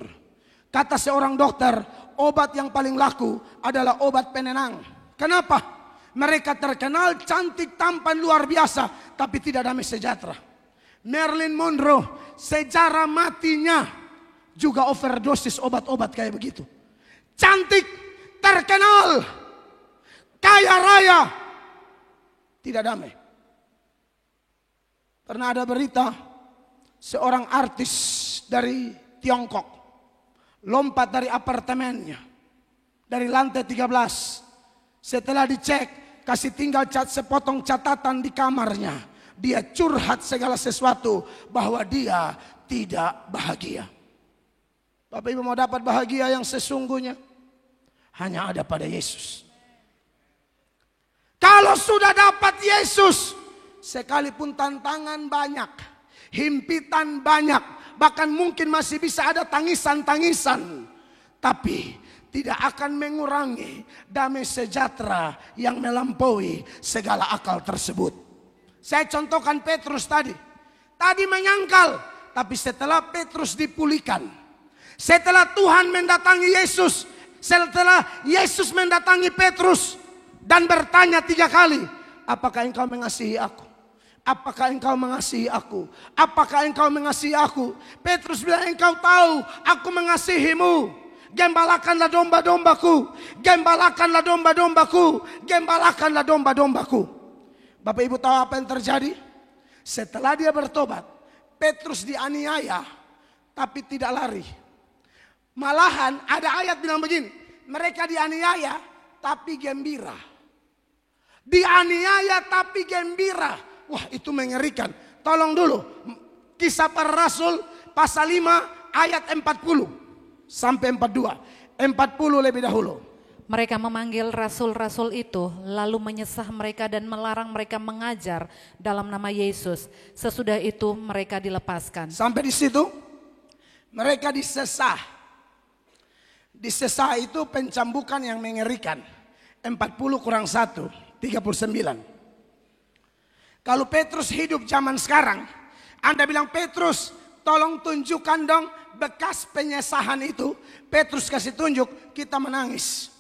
Kata seorang dokter, obat yang paling laku adalah obat penenang. Kenapa? Mereka terkenal cantik, tampan luar biasa, tapi tidak damai sejahtera. Marilyn Monroe, sejarah matinya juga overdosis obat-obat kayak begitu. Cantik, terkenal, kaya raya, tidak damai. Pernah ada berita seorang artis dari Tiongkok lompat dari apartemennya dari lantai 13. Setelah dicek, kasih tinggal sepotong catatan di kamarnya. Dia curhat segala sesuatu bahwa dia tidak bahagia. Bapak Ibu mau dapat bahagia yang sesungguhnya, hanya ada pada Yesus. Kalau sudah dapat Yesus, sekalipun tantangan banyak, himpitan banyak, bahkan mungkin masih bisa ada tangisan-tangisan, tapi tidak akan mengurangi damai sejahtera yang melampaui segala akal tersebut. Saya contohkan Petrus tadi. Tadi menyangkal, tapi setelah Petrus dipulihkan, setelah Tuhan mendatangi Yesus, setelah Yesus mendatangi Petrus dan bertanya 3 kali, apakah engkau mengasihi aku? Apakah engkau mengasihi aku? Apakah engkau mengasihi aku? Petrus bilang, engkau tahu aku mengasihimu. Gembalakanlah domba-dombaku. Gembalakanlah domba-dombaku. Gembalakanlah domba-dombaku. Bapak Ibu tahu apa yang terjadi? Setelah dia bertobat, Petrus dianiaya tapi tidak lari. Malahan ada ayat bilang begini, mereka dianiaya tapi gembira. Dianiaya tapi gembira. Wah, itu mengerikan. Tolong dulu. Kisah Para Rasul pasal 5 ayat 40 sampai 42. 40 lebih dahulu. Mereka memanggil rasul-rasul itu, lalu menyesah mereka dan melarang mereka mengajar dalam nama Yesus. Sesudah itu mereka dilepaskan. Sampai di situ mereka disesah. Disesah itu pencambukan yang mengerikan. 40 kurang 1, 39. Kalau Petrus hidup zaman sekarang, Anda bilang, Petrus tolong tunjukkan dong bekas penyesahan itu. Petrus kasih tunjuk, kita menangis.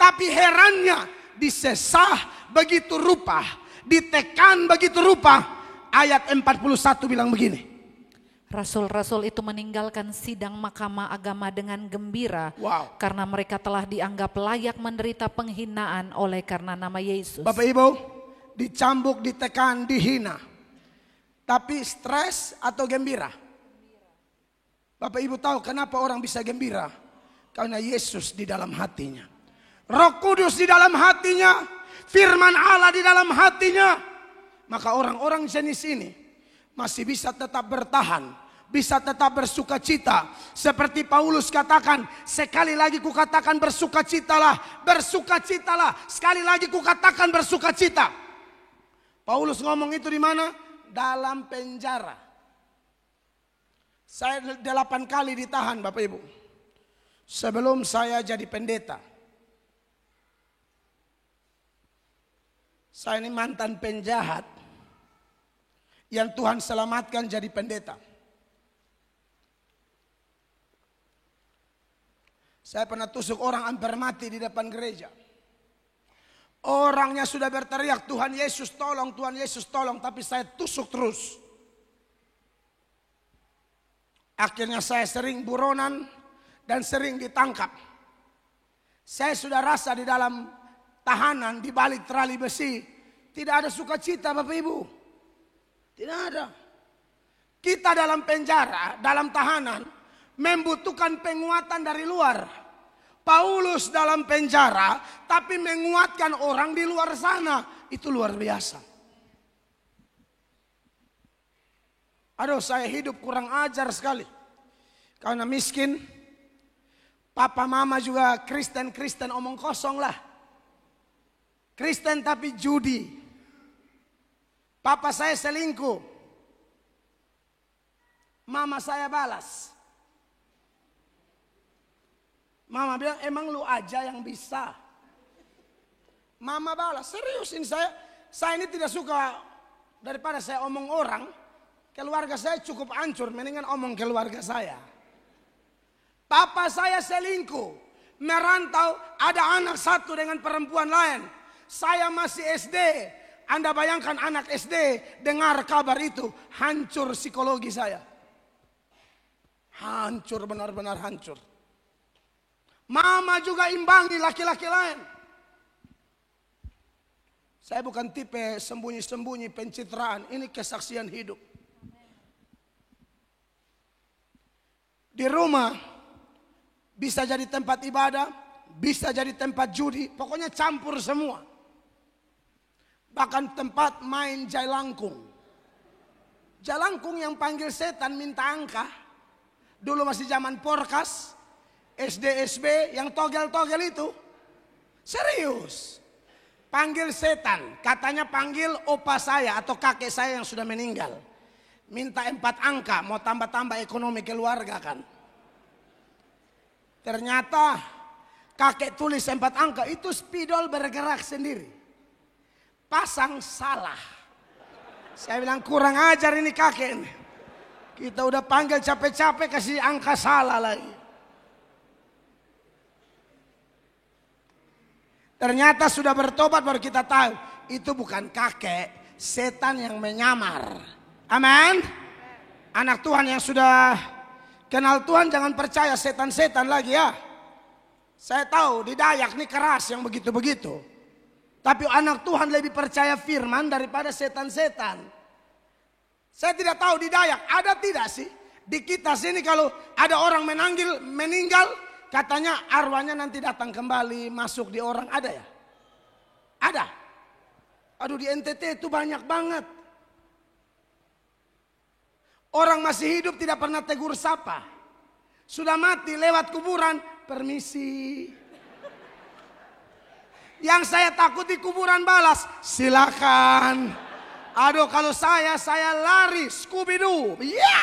Tapi herannya disesah begitu rupa, ditekan begitu rupa. Ayat 41 bilang begini. Rasul-rasul itu meninggalkan sidang mahkamah agama dengan gembira. Wow. Karena mereka telah dianggap layak menderita penghinaan oleh karena nama Yesus. Bapak Ibu, dicambuk, ditekan, dihina. Tapi stres atau gembira? Bapak Ibu tahu kenapa orang bisa gembira? Karena Yesus di dalam hatinya. Roh Kudus di dalam hatinya, firman Allah di dalam hatinya. Maka orang-orang jenis ini masih bisa tetap bertahan, bisa tetap bersukacita. Seperti Paulus katakan, sekali lagi kukatakan bersukacitalah, bersukacitalah. Sekali lagi kukatakan bersukacita. Paulus ngomong itu di mana? Dalam penjara. Saya 8 kali ditahan Bapak Ibu. Sebelum saya jadi pendeta. Saya ini mantan penjahat yang Tuhan selamatkan jadi pendeta. Saya pernah tusuk orang hampir mati di depan gereja. Orangnya sudah berteriak, Tuhan Yesus tolong, Tuhan Yesus tolong. Tapi saya tusuk terus. Akhirnya saya sering buronan dan sering ditangkap. Saya sudah rasa di dalam tahanan, di balik terali besi, tidak ada sukacita Bapak Ibu. Tidak ada. Kita dalam penjara, dalam tahanan, membutuhkan penguatan dari luar. Paulus dalam penjara, tapi menguatkan orang di luar sana. Itu luar biasa. Aduh, saya hidup kurang ajar sekali. Karena miskin, papa mama juga Kristen omong kosong lah. Kristen tapi judi. Papa saya selingkuh. Mama saya balas. Mama bilang, emang lu aja yang bisa. Mama balas, serius ini saya ini tidak suka, daripada saya omong orang, keluarga saya cukup hancur, mendingan omong keluarga saya. Papa saya selingkuh, merantau, ada anak satu dengan perempuan lain. Saya masih SD. Anda bayangkan anak SD dengar kabar itu, hancur psikologi saya. Hancur, benar-benar hancur. Mama juga imbangi laki-laki lain. Saya bukan tipe sembunyi-sembunyi pencitraan, ini kesaksian hidup. Di rumah bisa jadi tempat ibadah, bisa jadi tempat judi, pokoknya campur semua. Bahkan tempat main jalangkung. Jalangkung yang panggil setan minta angka. Dulu masih zaman porkas, SD, SB yang togel-togel itu. Serius. Panggil setan, katanya panggil opa saya atau kakek saya yang sudah meninggal. Minta 4 angka, mau tambah-tambah ekonomi keluarga kan. Ternyata kakek tulis 4 angka, itu spidol bergerak sendiri. Pasang salah. Saya bilang kurang ajar ini kakek ini. Kita udah panggil capek-capek kasih angka salah lagi. Ternyata sudah bertobat baru kita tahu. Itu bukan kakek, setan yang menyamar. Amin. Anak Tuhan yang sudah kenal Tuhan jangan percaya setan-setan lagi ya. Saya tahu di Dayak nih keras yang begitu-begitu. Tapi anak Tuhan lebih percaya firman daripada setan-setan. Saya tidak tahu di Dayak ada tidak sih? Di kita sini kalau ada orang meninggal, katanya arwahnya nanti datang kembali masuk di orang, ada ya? Ada. Aduh di NTT itu banyak banget. Orang masih hidup tidak pernah tegur sapa. Sudah mati lewat kuburan, permisi. Yang saya takut di kuburan balas, silakan. Aduh kalau saya lari Scooby-Doo. Ya.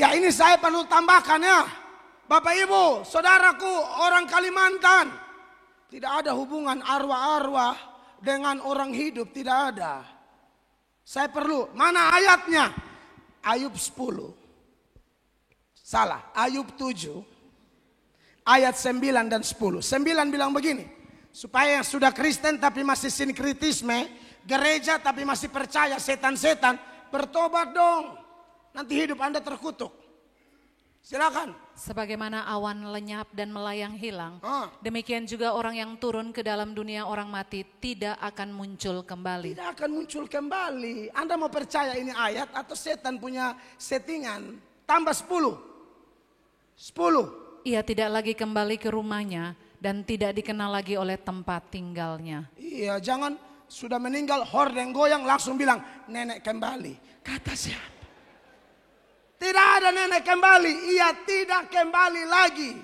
Ya ini saya perlu tambahkan ya. Bapak Ibu, saudaraku orang Kalimantan. Tidak ada hubungan arwah-arwah dengan orang hidup, tidak ada. Saya perlu, mana ayatnya? Ayub 10. Salah, Ayub 7. Ayat 9 dan 10. 9 bilang begini. Supaya yang sudah Kristen tapi masih sinkritisme, gereja tapi masih percaya setan-setan, bertobat dong. Nanti hidup Anda terkutuk. Silakan. Sebagaimana awan lenyap dan melayang hilang, demikian juga orang yang turun ke dalam dunia orang mati tidak akan muncul kembali. Tidak akan muncul kembali. Anda mau percaya ini ayat atau setan punya settingan? Tambah 10. 10. Ia tidak lagi kembali ke rumahnya dan tidak dikenal lagi oleh tempat tinggalnya. Iya, jangan sudah meninggal horden goyang langsung bilang nenek kembali. Kata siapa? Tidak ada nenek kembali. Ia tidak kembali lagi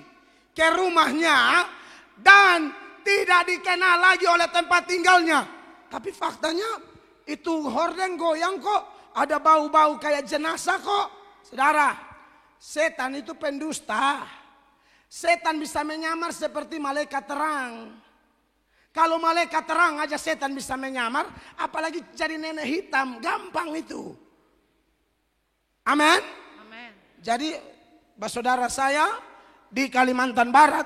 ke rumahnya dan tidak dikenal lagi oleh tempat tinggalnya. Tapi faktanya itu horden goyang kok. Ada bau-bau kayak jenazah kok. Saudara, setan itu pendusta. Setan bisa menyamar seperti malaikat terang. Kalau malaikat terang aja setan bisa menyamar, apalagi jadi nenek hitam, gampang itu. Amin. Amin. Jadi, saudara saya di Kalimantan Barat,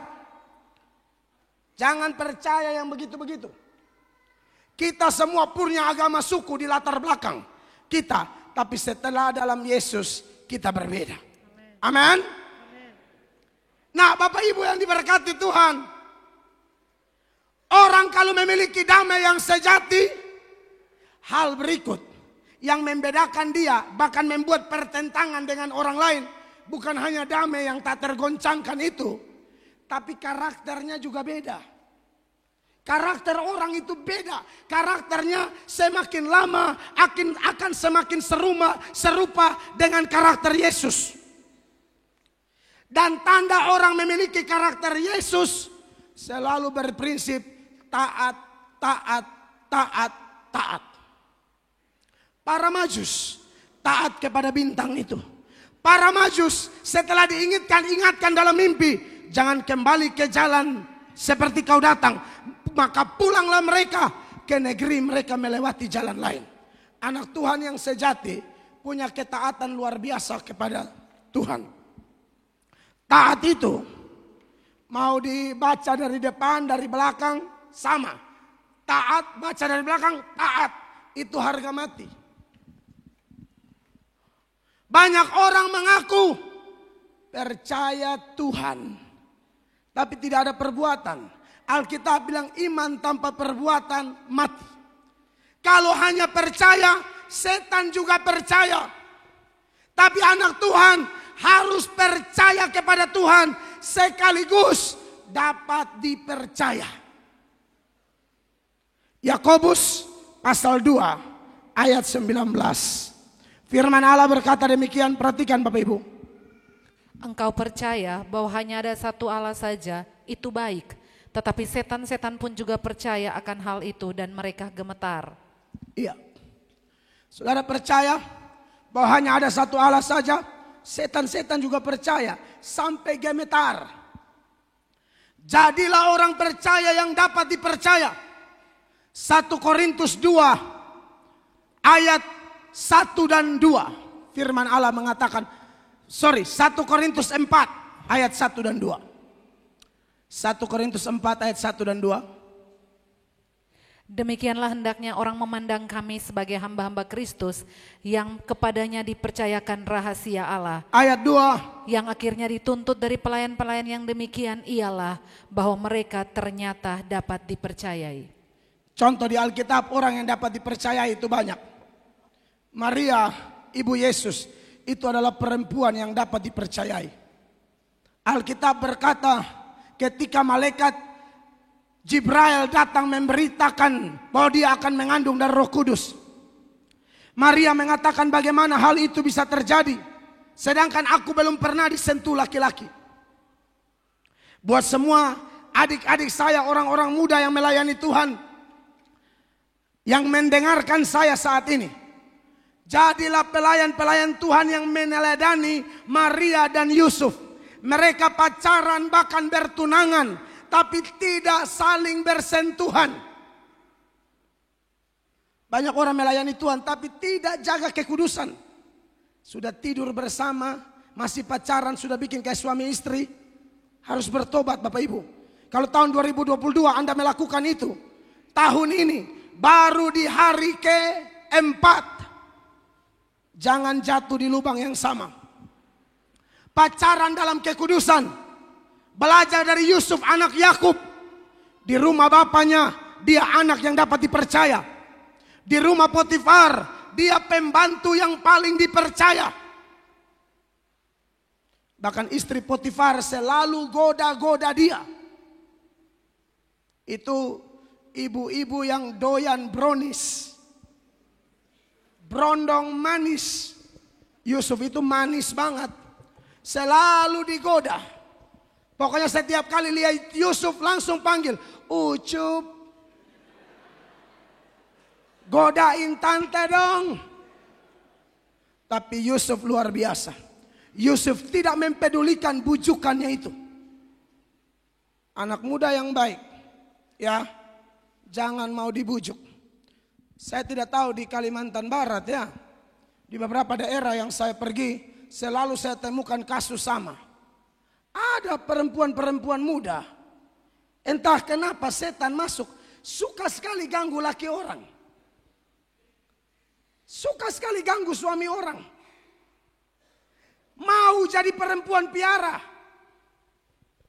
jangan percaya yang begitu-begitu. Kita semua punya agama suku di latar belakang kita, tapi setelah dalam Yesus kita berbeda. Amin. Nah, Bapak Ibu yang diberkati Tuhan, orang kalau memiliki damai yang sejati, hal berikut yang membedakan dia, bahkan membuat pertentangan dengan orang lain, bukan hanya damai yang tak tergoncangkan itu, tapi karakternya juga beda. Karakter orang itu beda. Karakternya semakin lama akan semakin serupa dengan karakter Yesus. Dan tanda orang memiliki karakter Yesus selalu berprinsip taat, taat, taat, taat. Para Majus taat kepada bintang itu. Para Majus setelah ingatkan dalam mimpi, jangan kembali ke jalan seperti kau datang, maka pulanglah mereka ke negeri mereka melewati jalan lain. Anak Tuhan yang sejati punya ketaatan luar biasa kepada Tuhan. Taat itu mau dibaca dari depan, dari belakang, sama. Taat, baca dari belakang, taat. Itu harga mati. Banyak orang mengaku percaya Tuhan, tapi tidak ada perbuatan. Alkitab bilang iman tanpa perbuatan mati. Kalau hanya percaya, setan juga percaya. Tapi anak Tuhan harus percaya kepada Tuhan sekaligus dapat dipercaya. Yakobus pasal 2 ayat 19. Firman Allah berkata demikian, perhatikan Bapak Ibu. Engkau percaya bahwa hanya ada satu Allah saja, itu baik. Tetapi setan-setan pun juga percaya akan hal itu dan mereka gemetar. Iya. Saudara percaya bahwa hanya ada satu Allah saja, setan-setan juga percaya sampai gemetar. Jadilah orang percaya yang dapat dipercaya. 1 Korintus 2 ayat 1 dan 2. Firman Allah mengatakan, 1 Korintus 4 ayat 1 dan 2. 1 Korintus 4 ayat 1 dan 2. Demikianlah hendaknya orang memandang kami sebagai hamba-hamba Kristus yang kepadanya dipercayakan rahasia Allah. Ayat 2. Yang akhirnya dituntut dari pelayan-pelayan yang demikian ialah bahwa mereka ternyata dapat dipercayai. Contoh di Alkitab orang yang dapat dipercayai itu banyak. Maria, ibu Yesus, itu adalah perempuan yang dapat dipercayai. Alkitab berkata ketika malaikat Jibril datang memberitakan bahwa dia akan mengandung dari Roh Kudus, Maria mengatakan bagaimana hal itu bisa terjadi, sedangkan aku belum pernah disentuh laki-laki. Buat semua adik-adik saya, orang-orang muda yang melayani Tuhan, yang mendengarkan saya saat ini, jadilah pelayan-pelayan Tuhan yang meneladani Maria dan Yusuf. Mereka pacaran bahkan bertunangan, tapi tidak saling bersentuhan. Banyak orang melayani Tuhan tapi tidak jaga kekudusan. Sudah tidur bersama, masih pacaran, sudah bikin kayak suami istri. Harus bertobat Bapak Ibu. Kalau tahun 2022 Anda melakukan itu, tahun ini baru di hari ke-4, jangan jatuh di lubang yang sama. Pacaran dalam kekudusan. Belajar dari Yusuf anak Yakub. Di rumah bapaknya dia anak yang dapat dipercaya. Di rumah Potifar dia pembantu yang paling dipercaya. Bahkan istri Potifar selalu goda-goda dia. Itu ibu-ibu yang doyan brownies, brondong manis. Yusuf itu manis banget, selalu digoda. Pokoknya setiap kali lihat Yusuf langsung panggil, Ucup, godain tante dong. Tapi Yusuf luar biasa. Yusuf tidak mempedulikan bujukannya itu. Anak muda yang baik, ya, jangan mau dibujuk. Saya tidak tahu di Kalimantan Barat ya, di beberapa daerah yang saya pergi, selalu saya temukan kasus sama. Ada perempuan-perempuan muda, entah kenapa setan masuk, suka sekali ganggu laki orang. Suka sekali ganggu suami orang. Mau jadi perempuan piara.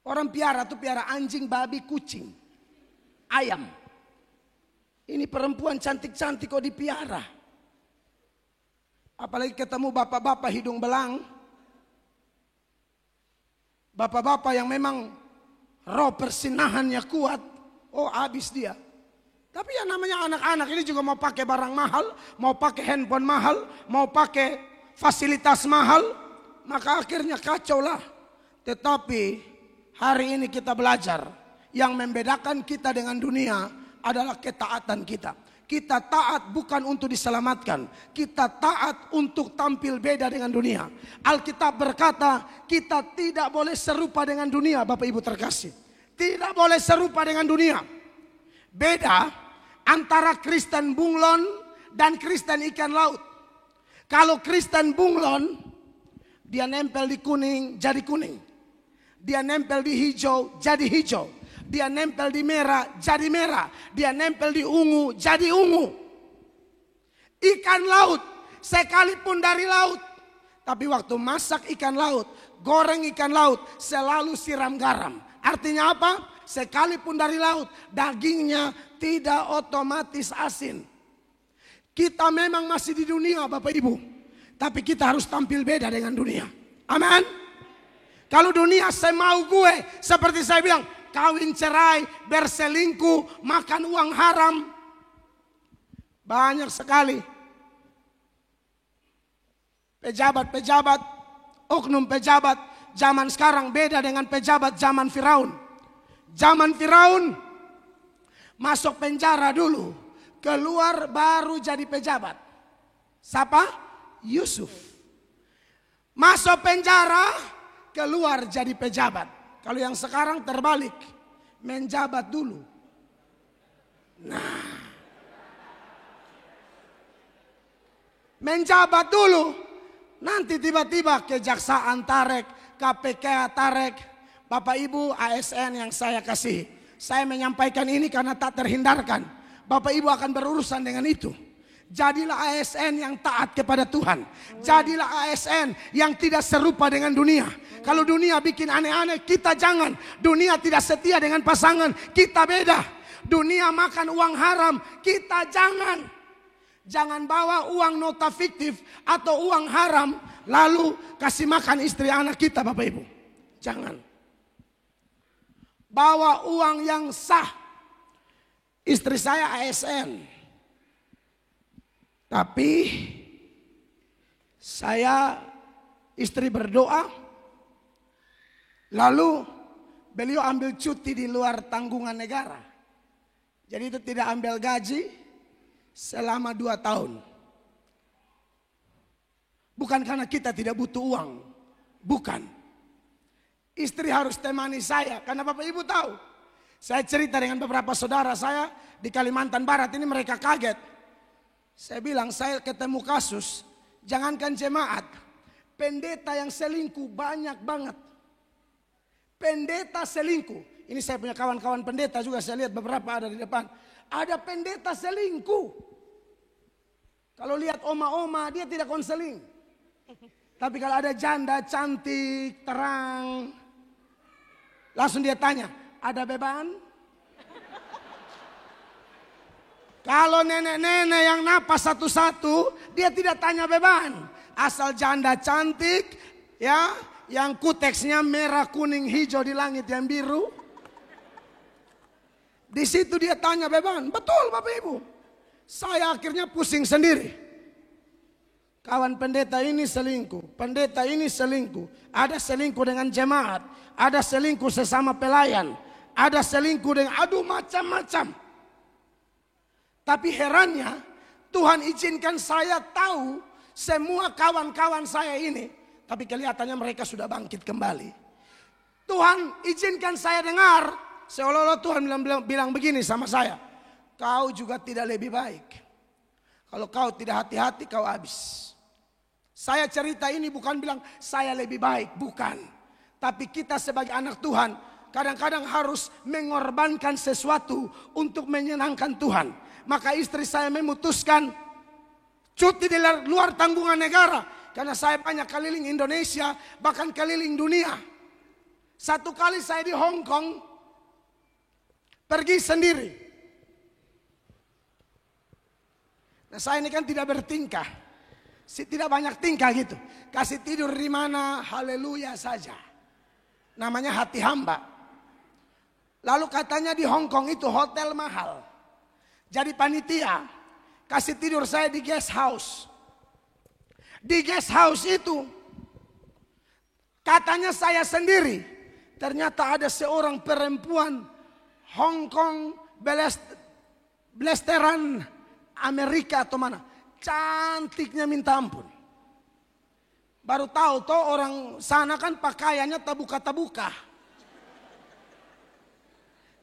Orang piara tuh piara anjing, babi, kucing, ayam. Ini perempuan cantik-cantik kok dipiara. Apalagi ketemu bapak-bapak hidung belang. Bapak-bapak yang memang roh persinahannya kuat, oh habis dia. Tapi ya namanya anak-anak ini juga mau pakai barang mahal, mau pakai handphone mahal, mau pakai fasilitas mahal, maka akhirnya kacau lah. Tetapi hari ini kita belajar, yang membedakan kita dengan dunia adalah ketaatan kita. Kita taat bukan untuk diselamatkan. Kita taat untuk tampil beda dengan dunia. Alkitab berkata kita tidak boleh serupa dengan dunia, Bapak Ibu terkasih. Tidak boleh serupa dengan dunia. Beda antara Kristen bunglon dan Kristen ikan laut. Kalau Kristen bunglon, dia nempel di kuning jadi kuning. Dia nempel di hijau jadi hijau. Dia nempel di merah jadi merah. Dia nempel di ungu jadi ungu. Ikan laut sekalipun dari laut, tapi waktu masak ikan laut, goreng ikan laut, selalu siram garam. Artinya apa? Sekalipun dari laut, dagingnya tidak otomatis asin. Kita memang masih di dunia Bapak Ibu, tapi kita harus tampil beda dengan dunia. Amin. Kalau dunia semau gue, seperti saya bilang, kawin cerai, berselingkuh, makan uang haram. Banyak sekali pejabat-pejabat, oknum pejabat zaman sekarang beda dengan pejabat zaman Firaun. Zaman Firaun masuk penjara dulu, keluar baru jadi pejabat. Siapa? Yusuf. Masuk penjara, keluar jadi pejabat. Kalau yang sekarang terbalik, menjabat dulu. Nah, menjabat dulu, nanti tiba-tiba kejaksaan tarik, KPK tarik. Bapak Ibu ASN yang saya kasih, saya menyampaikan ini karena tak terhindarkan. Bapak Ibu akan berurusan dengan itu. Jadilah ASN yang taat kepada Tuhan. Jadilah ASN yang tidak serupa dengan dunia. Kalau dunia bikin aneh-aneh, kita jangan. Dunia tidak setia dengan pasangan, kita beda. Dunia makan uang haram, kita jangan. Jangan bawa uang nota fiktif atau uang haram lalu kasih makan istri anak kita, Bapak Ibu. Jangan. Bawa uang yang sah. Istri saya ASN. Tapi saya istri berdoa, lalu beliau ambil cuti di luar tanggungan negara. Jadi itu tidak ambil gaji selama 2 tahun. Bukan karena kita tidak butuh uang, bukan. Istri harus temani saya, karena Bapak Ibu tahu. Saya cerita dengan beberapa saudara saya di Kalimantan Barat, ini mereka kaget. Saya bilang, saya ketemu kasus, jangankan jemaat, pendeta yang selingkuh banyak banget. Pendeta selingkuh. Ini saya punya kawan-kawan pendeta juga, saya lihat beberapa ada di depan. Ada pendeta selingkuh. Kalau lihat oma-oma, dia tidak konseling. Tapi kalau ada janda cantik, terang, langsung dia tanya, ada beban? Kalau nenek-nenek yang napas satu-satu, dia tidak tanya beban. Asal janda cantik, ya, yang kuteksnya merah, kuning, hijau di langit yang biru. Di situ dia tanya beban. Betul Bapak Ibu. Saya akhirnya pusing sendiri. Kawan pendeta ini selingkuh, pendeta ini selingkuh. Ada selingkuh dengan jemaat, ada selingkuh sesama pelayan, ada selingkuh dengan aduh macam-macam. Tapi herannya Tuhan izinkan saya tahu semua kawan-kawan saya ini. Tapi kelihatannya mereka sudah bangkit kembali. Tuhan izinkan saya dengar. Seolah-olah Tuhan bilang begini sama saya. Kau juga tidak lebih baik. Kalau kau tidak hati-hati kau habis. Saya cerita ini bukan bilang saya lebih baik. Bukan. Tapi kita sebagai anak Tuhan kadang-kadang harus mengorbankan sesuatu untuk menyenangkan Tuhan. Maka istri saya memutuskan cuti di luar tanggungan negara. Karena saya banyak keliling Indonesia, bahkan keliling dunia. Satu kali saya di Hong Kong, pergi sendiri. Nah saya ini kan tidak bertingkah. Tidak banyak tingkah gitu. Kasih tidur di mana, haleluya saja. Namanya hati hamba. Lalu katanya di Hong Kong itu hotel mahal. Jadi panitia kasih tidur saya di guest house. Di guest house itu katanya saya sendiri. Ternyata ada seorang perempuan Hong Kong blasteran Amerika atau mana. Cantiknya minta ampun. Baru tahu toh orang sana kan pakaiannya tabuka-tabuka.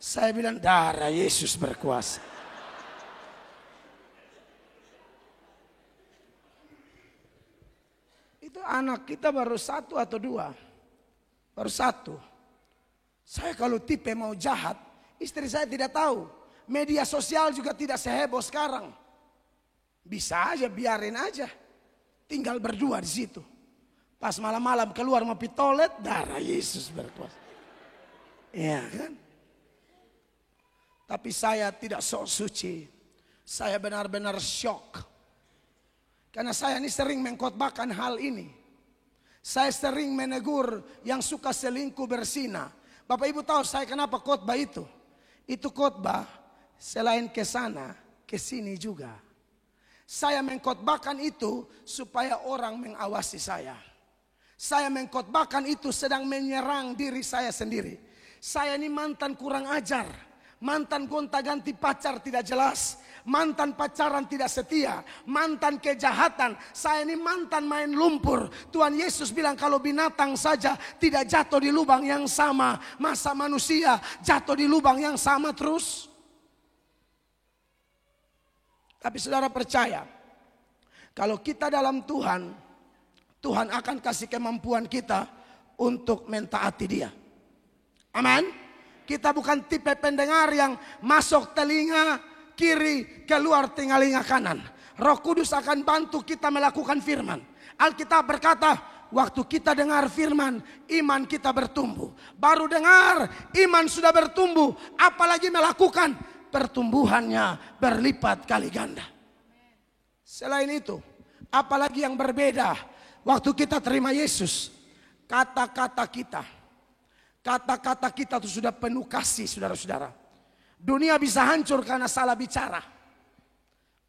Saya bilang darah Yesus berkuasa. Itu anak kita baru 1 atau 2. Baru 1. Saya kalau tipe mau jahat, istri saya tidak tahu. Media sosial juga tidak seheboh sekarang. Bisa aja, biarin aja. Tinggal berdua di situ. Pas malam-malam keluar mau pergi toilet, darah Yesus berkuasa. Iya kan? Tapi saya tidak sok suci. Saya benar-benar syok. Karena saya ini sering mengkhotbahkan hal ini. Saya sering menegur yang suka selingkuh berzina. Bapak Ibu tahu saya kenapa khotbah itu? Itu khotbah selain ke sana, ke sini juga. Saya mengkhotbahkan itu supaya orang mengawasi saya. Saya mengkhotbahkan itu sedang menyerang diri saya sendiri. Saya ini mantan kurang ajar. Mantan gonta-ganti pacar tidak jelas. Mantan pacaran tidak setia. Mantan kejahatan. Saya ini mantan main lumpur. Tuhan Yesus bilang kalau binatang saja tidak jatuh di lubang yang sama, masa manusia jatuh di lubang yang sama terus? Tapi saudara percaya, kalau kita dalam Tuhan, Tuhan akan kasih kemampuan kita untuk mentaati Dia. Amin. Kita bukan tipe pendengar yang masuk telinga, kiri, keluar telinga kanan. Roh Kudus akan bantu kita melakukan firman. Alkitab berkata, waktu kita dengar firman, iman kita bertumbuh. Baru dengar, iman sudah bertumbuh. Apalagi melakukan, pertumbuhannya berlipat kali ganda. Selain itu, apalagi yang berbeda waktu kita terima Yesus, kata-kata kita itu sudah penuh kasih, saudara-saudara. Dunia bisa hancur karena salah bicara.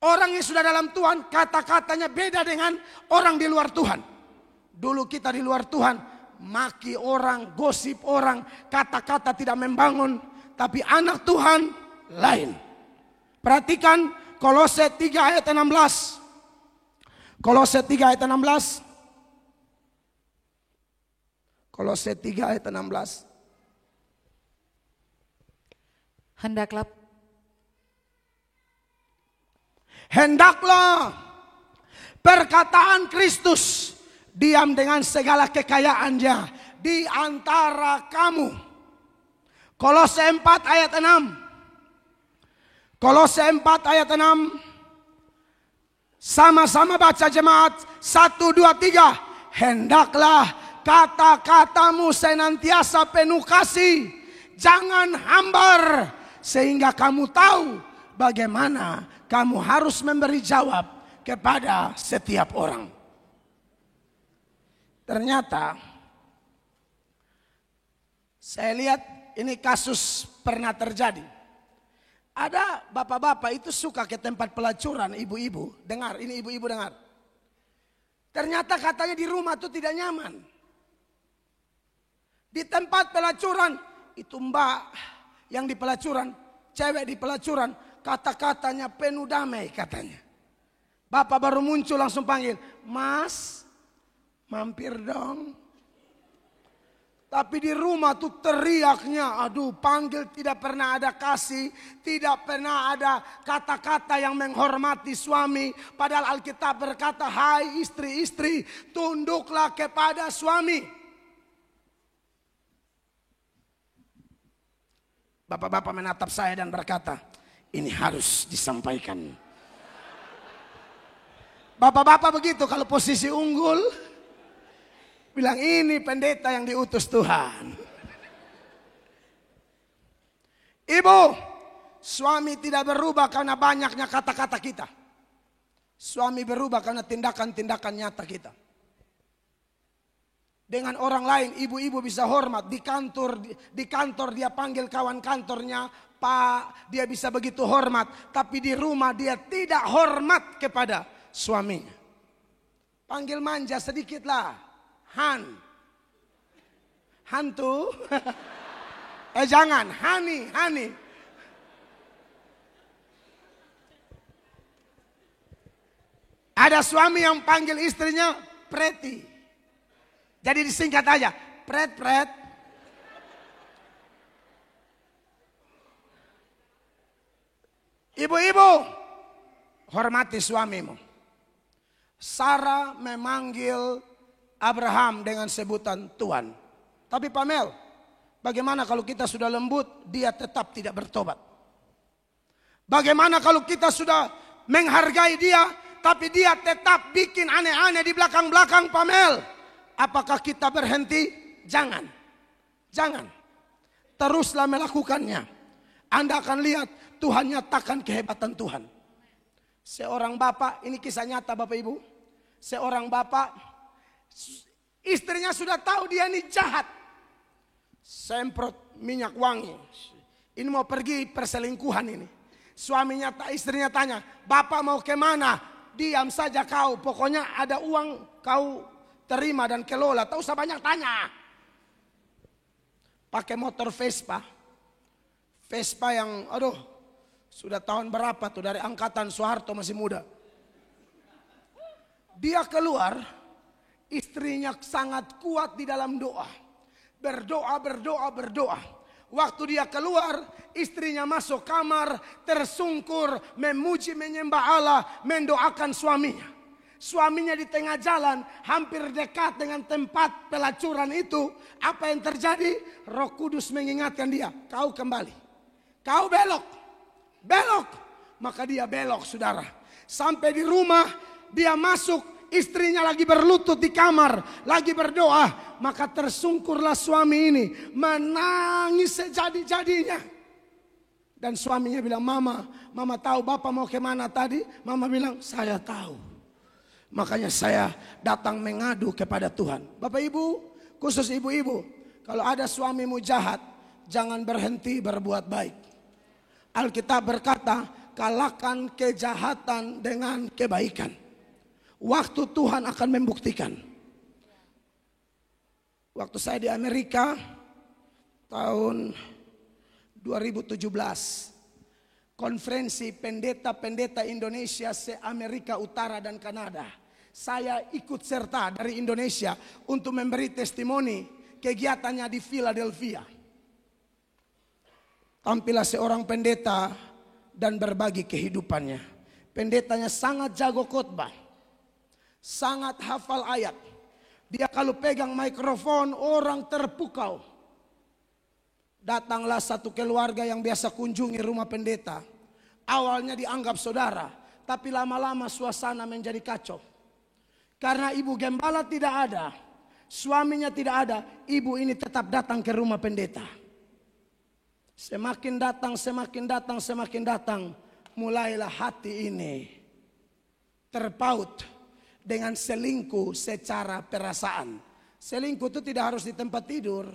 Orang yang sudah dalam Tuhan, kata-katanya beda dengan orang di luar Tuhan. Dulu kita di luar Tuhan, maki orang, gosip orang, kata-kata tidak membangun. Tapi anak Tuhan lain. Perhatikan Kolose 3 ayat 16. Kolose 3 ayat 16. Kolose 3 ayat 16. Hendaklah perkataan Kristus diam dengan segala kekayaannya di antara kamu. Kolose 4 ayat 6. Kolose 4 ayat 6. Sama-sama baca jemaat. 1, 2, 3. Hendaklah kata-katamu senantiasa penuh kasih. Jangan hambar. Sehingga kamu tahu bagaimana kamu harus memberi jawab kepada setiap orang. Ternyata saya lihat ini kasus pernah terjadi. Ada bapak-bapak itu suka ke tempat pelacuran, ibu-ibu. Dengar, ini ibu-ibu dengar. Ternyata katanya di rumah itu tidak nyaman. Di tempat pelacuran, itu mbak yang di pelacuran, cewek di pelacuran, kata-katanya penuh damai katanya. Bapak baru muncul langsung panggil, Mas, mampir dong. Tapi di rumah tuh teriaknya, aduh panggil tidak pernah ada kasih. Tidak pernah ada kata-kata yang menghormati suami. Padahal Alkitab berkata, hai istri-istri, tunduklah kepada suami. Bapak-bapak menatap saya dan berkata, ini harus disampaikan. Bapak-bapak begitu kalau posisi unggul, bilang ini pendeta yang diutus Tuhan. Ibu, suami tidak berubah karena banyaknya kata-kata kita. Suami berubah karena tindakan-tindakan nyata kita. Dengan orang lain, ibu-ibu bisa hormat. Di kantor dia panggil kawan kantornya, Pak, dia bisa begitu hormat. Tapi di rumah dia tidak hormat kepada suaminya. Panggil manja sedikit lah. Hantu. Jangan, Hani. Ada suami yang panggil istrinya Preti. Jadi disingkat aja, Pret. Ibu-ibu, hormati suamimu. Sarah memanggil Abraham dengan sebutan Tuhan. Tapi Pamel, bagaimana kalau kita sudah lembut, dia tetap tidak bertobat? Bagaimana kalau kita sudah menghargai dia, tapi dia tetap bikin aneh-aneh di belakang-belakang Pamel? Apakah kita berhenti? Jangan. Teruslah melakukannya. Anda akan lihat Tuhan nyatakan kehebatan Tuhan. Seorang bapak, ini kisah nyata Bapak Ibu. Seorang bapak, istrinya sudah tahu dia ini jahat. Semprot minyak wangi. Ini mau pergi perselingkuhan ini. Istrinya tanya, Bapak mau kemana? Diam saja kau, pokoknya ada uang kau terima dan kelola, tak usah banyak tanya. Pakai motor Vespa yang sudah tahun berapa tuh, dari angkatan Soeharto masih muda. Dia keluar, istrinya sangat kuat di dalam doa. Berdoa. Waktu dia keluar, istrinya masuk kamar, tersungkur, memuji menyembah Allah, mendoakan suaminya. Suaminya di tengah jalan, hampir dekat dengan tempat pelacuran itu. Apa yang terjadi? Roh Kudus mengingatkan dia, kau kembali. Kau belok. maka dia belok saudara. Sampai di rumah dia masuk, istrinya lagi berlutut di kamar, lagi berdoa. Maka tersungkurlah suami ini, menangis sejadi-jadinya. Dan suaminya bilang, mama tahu bapak mau kemana tadi? Mama bilang, saya tahu. Makanya saya datang mengadu kepada Tuhan. Bapak ibu, khusus ibu-ibu, kalau ada suamimu jahat, jangan berhenti berbuat baik. Alkitab berkata, kalahkan kejahatan dengan kebaikan. Waktu Tuhan akan membuktikan. Waktu saya di Amerika tahun 2017, konferensi pendeta-pendeta Indonesia se-Amerika Utara dan Kanada. Saya ikut serta dari Indonesia untuk memberi testimoni kegiatannya di Philadelphia. Tampillah seorang pendeta dan berbagi kehidupannya. Pendetanya sangat jago khotbah, sangat hafal ayat. Dia kalau pegang mikrofon orang terpukau. Datanglah satu keluarga yang biasa kunjungi rumah pendeta. Awalnya dianggap saudara, tapi lama-lama suasana menjadi kacau. Karena ibu gembala tidak ada, suaminya tidak ada, ibu ini tetap datang ke rumah pendeta. Semakin datang, mulailah hati ini terpaut dengan selingkuh secara perasaan. Selingkuh itu tidak harus di tempat tidur.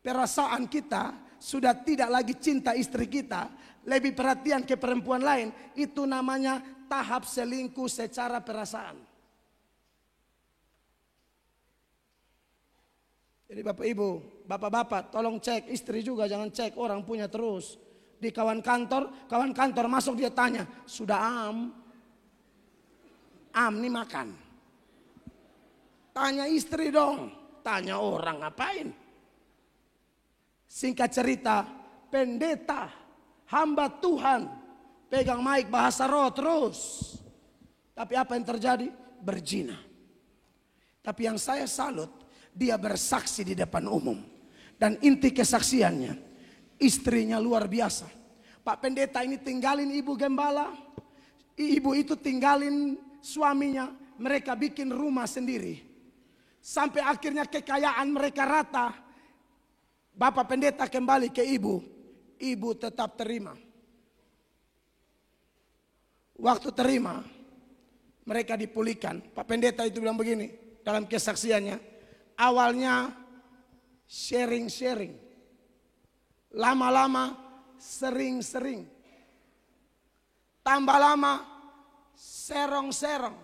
Perasaan kita sudah tidak lagi cinta istri kita, lebih perhatian ke perempuan lain. Itu namanya tahap selingkuh secara perasaan. Jadi bapak ibu, bapak-bapak tolong cek istri juga, jangan cek orang punya terus. Di kawan kantor masuk dia tanya, sudah am nih makan. Tanya istri dong, tanya orang ngapain. Singkat cerita, pendeta, hamba Tuhan, pegang mic bahasa roh terus. Tapi apa yang terjadi? Berzina. Tapi yang saya salut, dia bersaksi di depan umum. Dan inti kesaksiannya, istrinya luar biasa. Pak pendeta ini tinggalin ibu gembala, ibu itu tinggalin suaminya, mereka bikin rumah sendiri. Sampai akhirnya kekayaan mereka rata. Bapak pendeta kembali ke ibu, ibu tetap terima. Waktu terima, mereka dipulihkan. Pak pendeta itu bilang begini dalam kesaksiannya, awalnya sharing-sharing, lama-lama sering-sering, tambah lama serong-serong,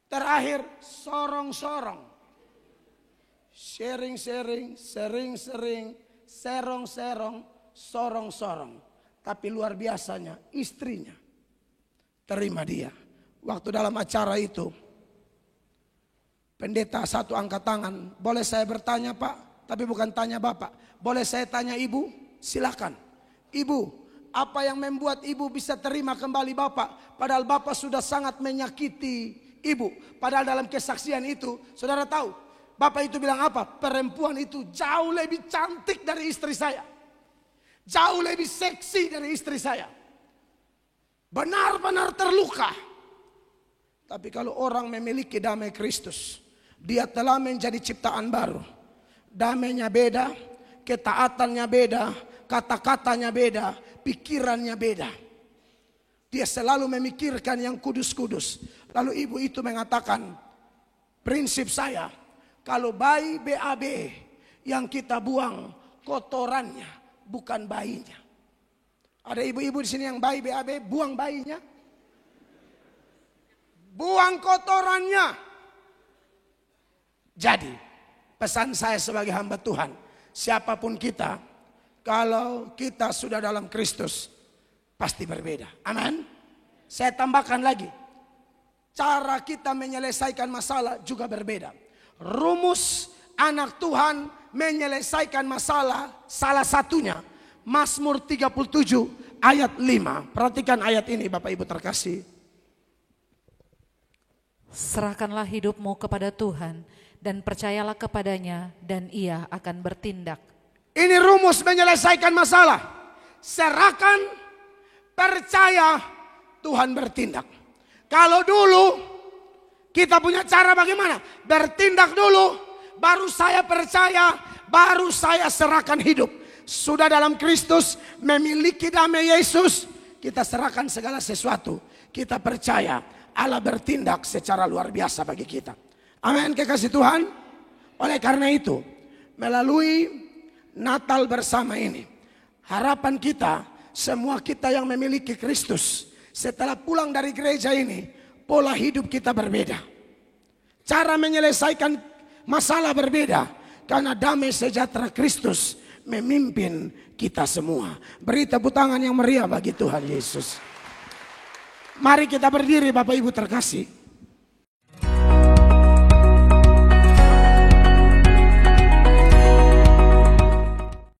terakhir sorong-sorong. Sharing-sharing, sering-sering, serong-serong, sorong-sorong. Tapi luar biasanya istrinya terima dia. Waktu dalam acara itu, pendeta satu angkat tangan. Boleh saya bertanya Pak? Tapi bukan tanya Bapak. Boleh saya tanya Ibu? Silakan. Ibu, apa yang membuat Ibu bisa terima kembali Bapak? Padahal Bapak sudah sangat menyakiti Ibu. Padahal dalam kesaksian itu, saudara tahu, Bapak itu bilang apa? Perempuan itu jauh lebih cantik dari istri saya. Jauh lebih seksi dari istri saya. Benar-benar terluka. Tapi kalau orang memiliki damai Kristus, dia telah menjadi ciptaan baru. Damainya beda, ketaatannya beda, kata-katanya beda, pikirannya beda. Dia selalu memikirkan yang kudus-kudus. Lalu ibu itu mengatakan, prinsip saya, kalau bayi BAB yang kita buang kotorannya, bukan bayinya. Ada ibu-ibu di sini yang bayi BAB, buang bayinya. Buang kotorannya. Jadi, pesan saya sebagai hamba Tuhan, siapapun kita, kalau kita sudah dalam Kristus, pasti berbeda. Amin. Saya tambahkan lagi, cara kita menyelesaikan masalah juga berbeda. Rumus anak Tuhan menyelesaikan masalah salah satunya Mazmur 37 ayat 5. Perhatikan ayat ini Bapak Ibu terkasih. Serahkanlah hidupmu kepada Tuhan dan percayalah kepadanya dan ia akan bertindak. Ini rumus menyelesaikan masalah. Serahkan percaya Tuhan bertindak. Kalau dulu kita punya cara bagaimana? Bertindak dulu, baru saya percaya, baru saya serahkan hidup. Sudah dalam Kristus, memiliki damai Yesus, kita serahkan segala sesuatu. Kita percaya Allah bertindak secara luar biasa bagi kita. Amin, kekasih Tuhan. Oleh karena itu, melalui Natal bersama ini, harapan kita, semua kita yang memiliki Kristus, setelah pulang dari gereja ini, pola hidup kita berbeda. Cara menyelesaikan masalah berbeda. Karena damai sejahtera Kristus memimpin kita semua. Beri tepuk tangan yang meriah bagi Tuhan Yesus. Mari kita berdiri Bapak Ibu terkasih.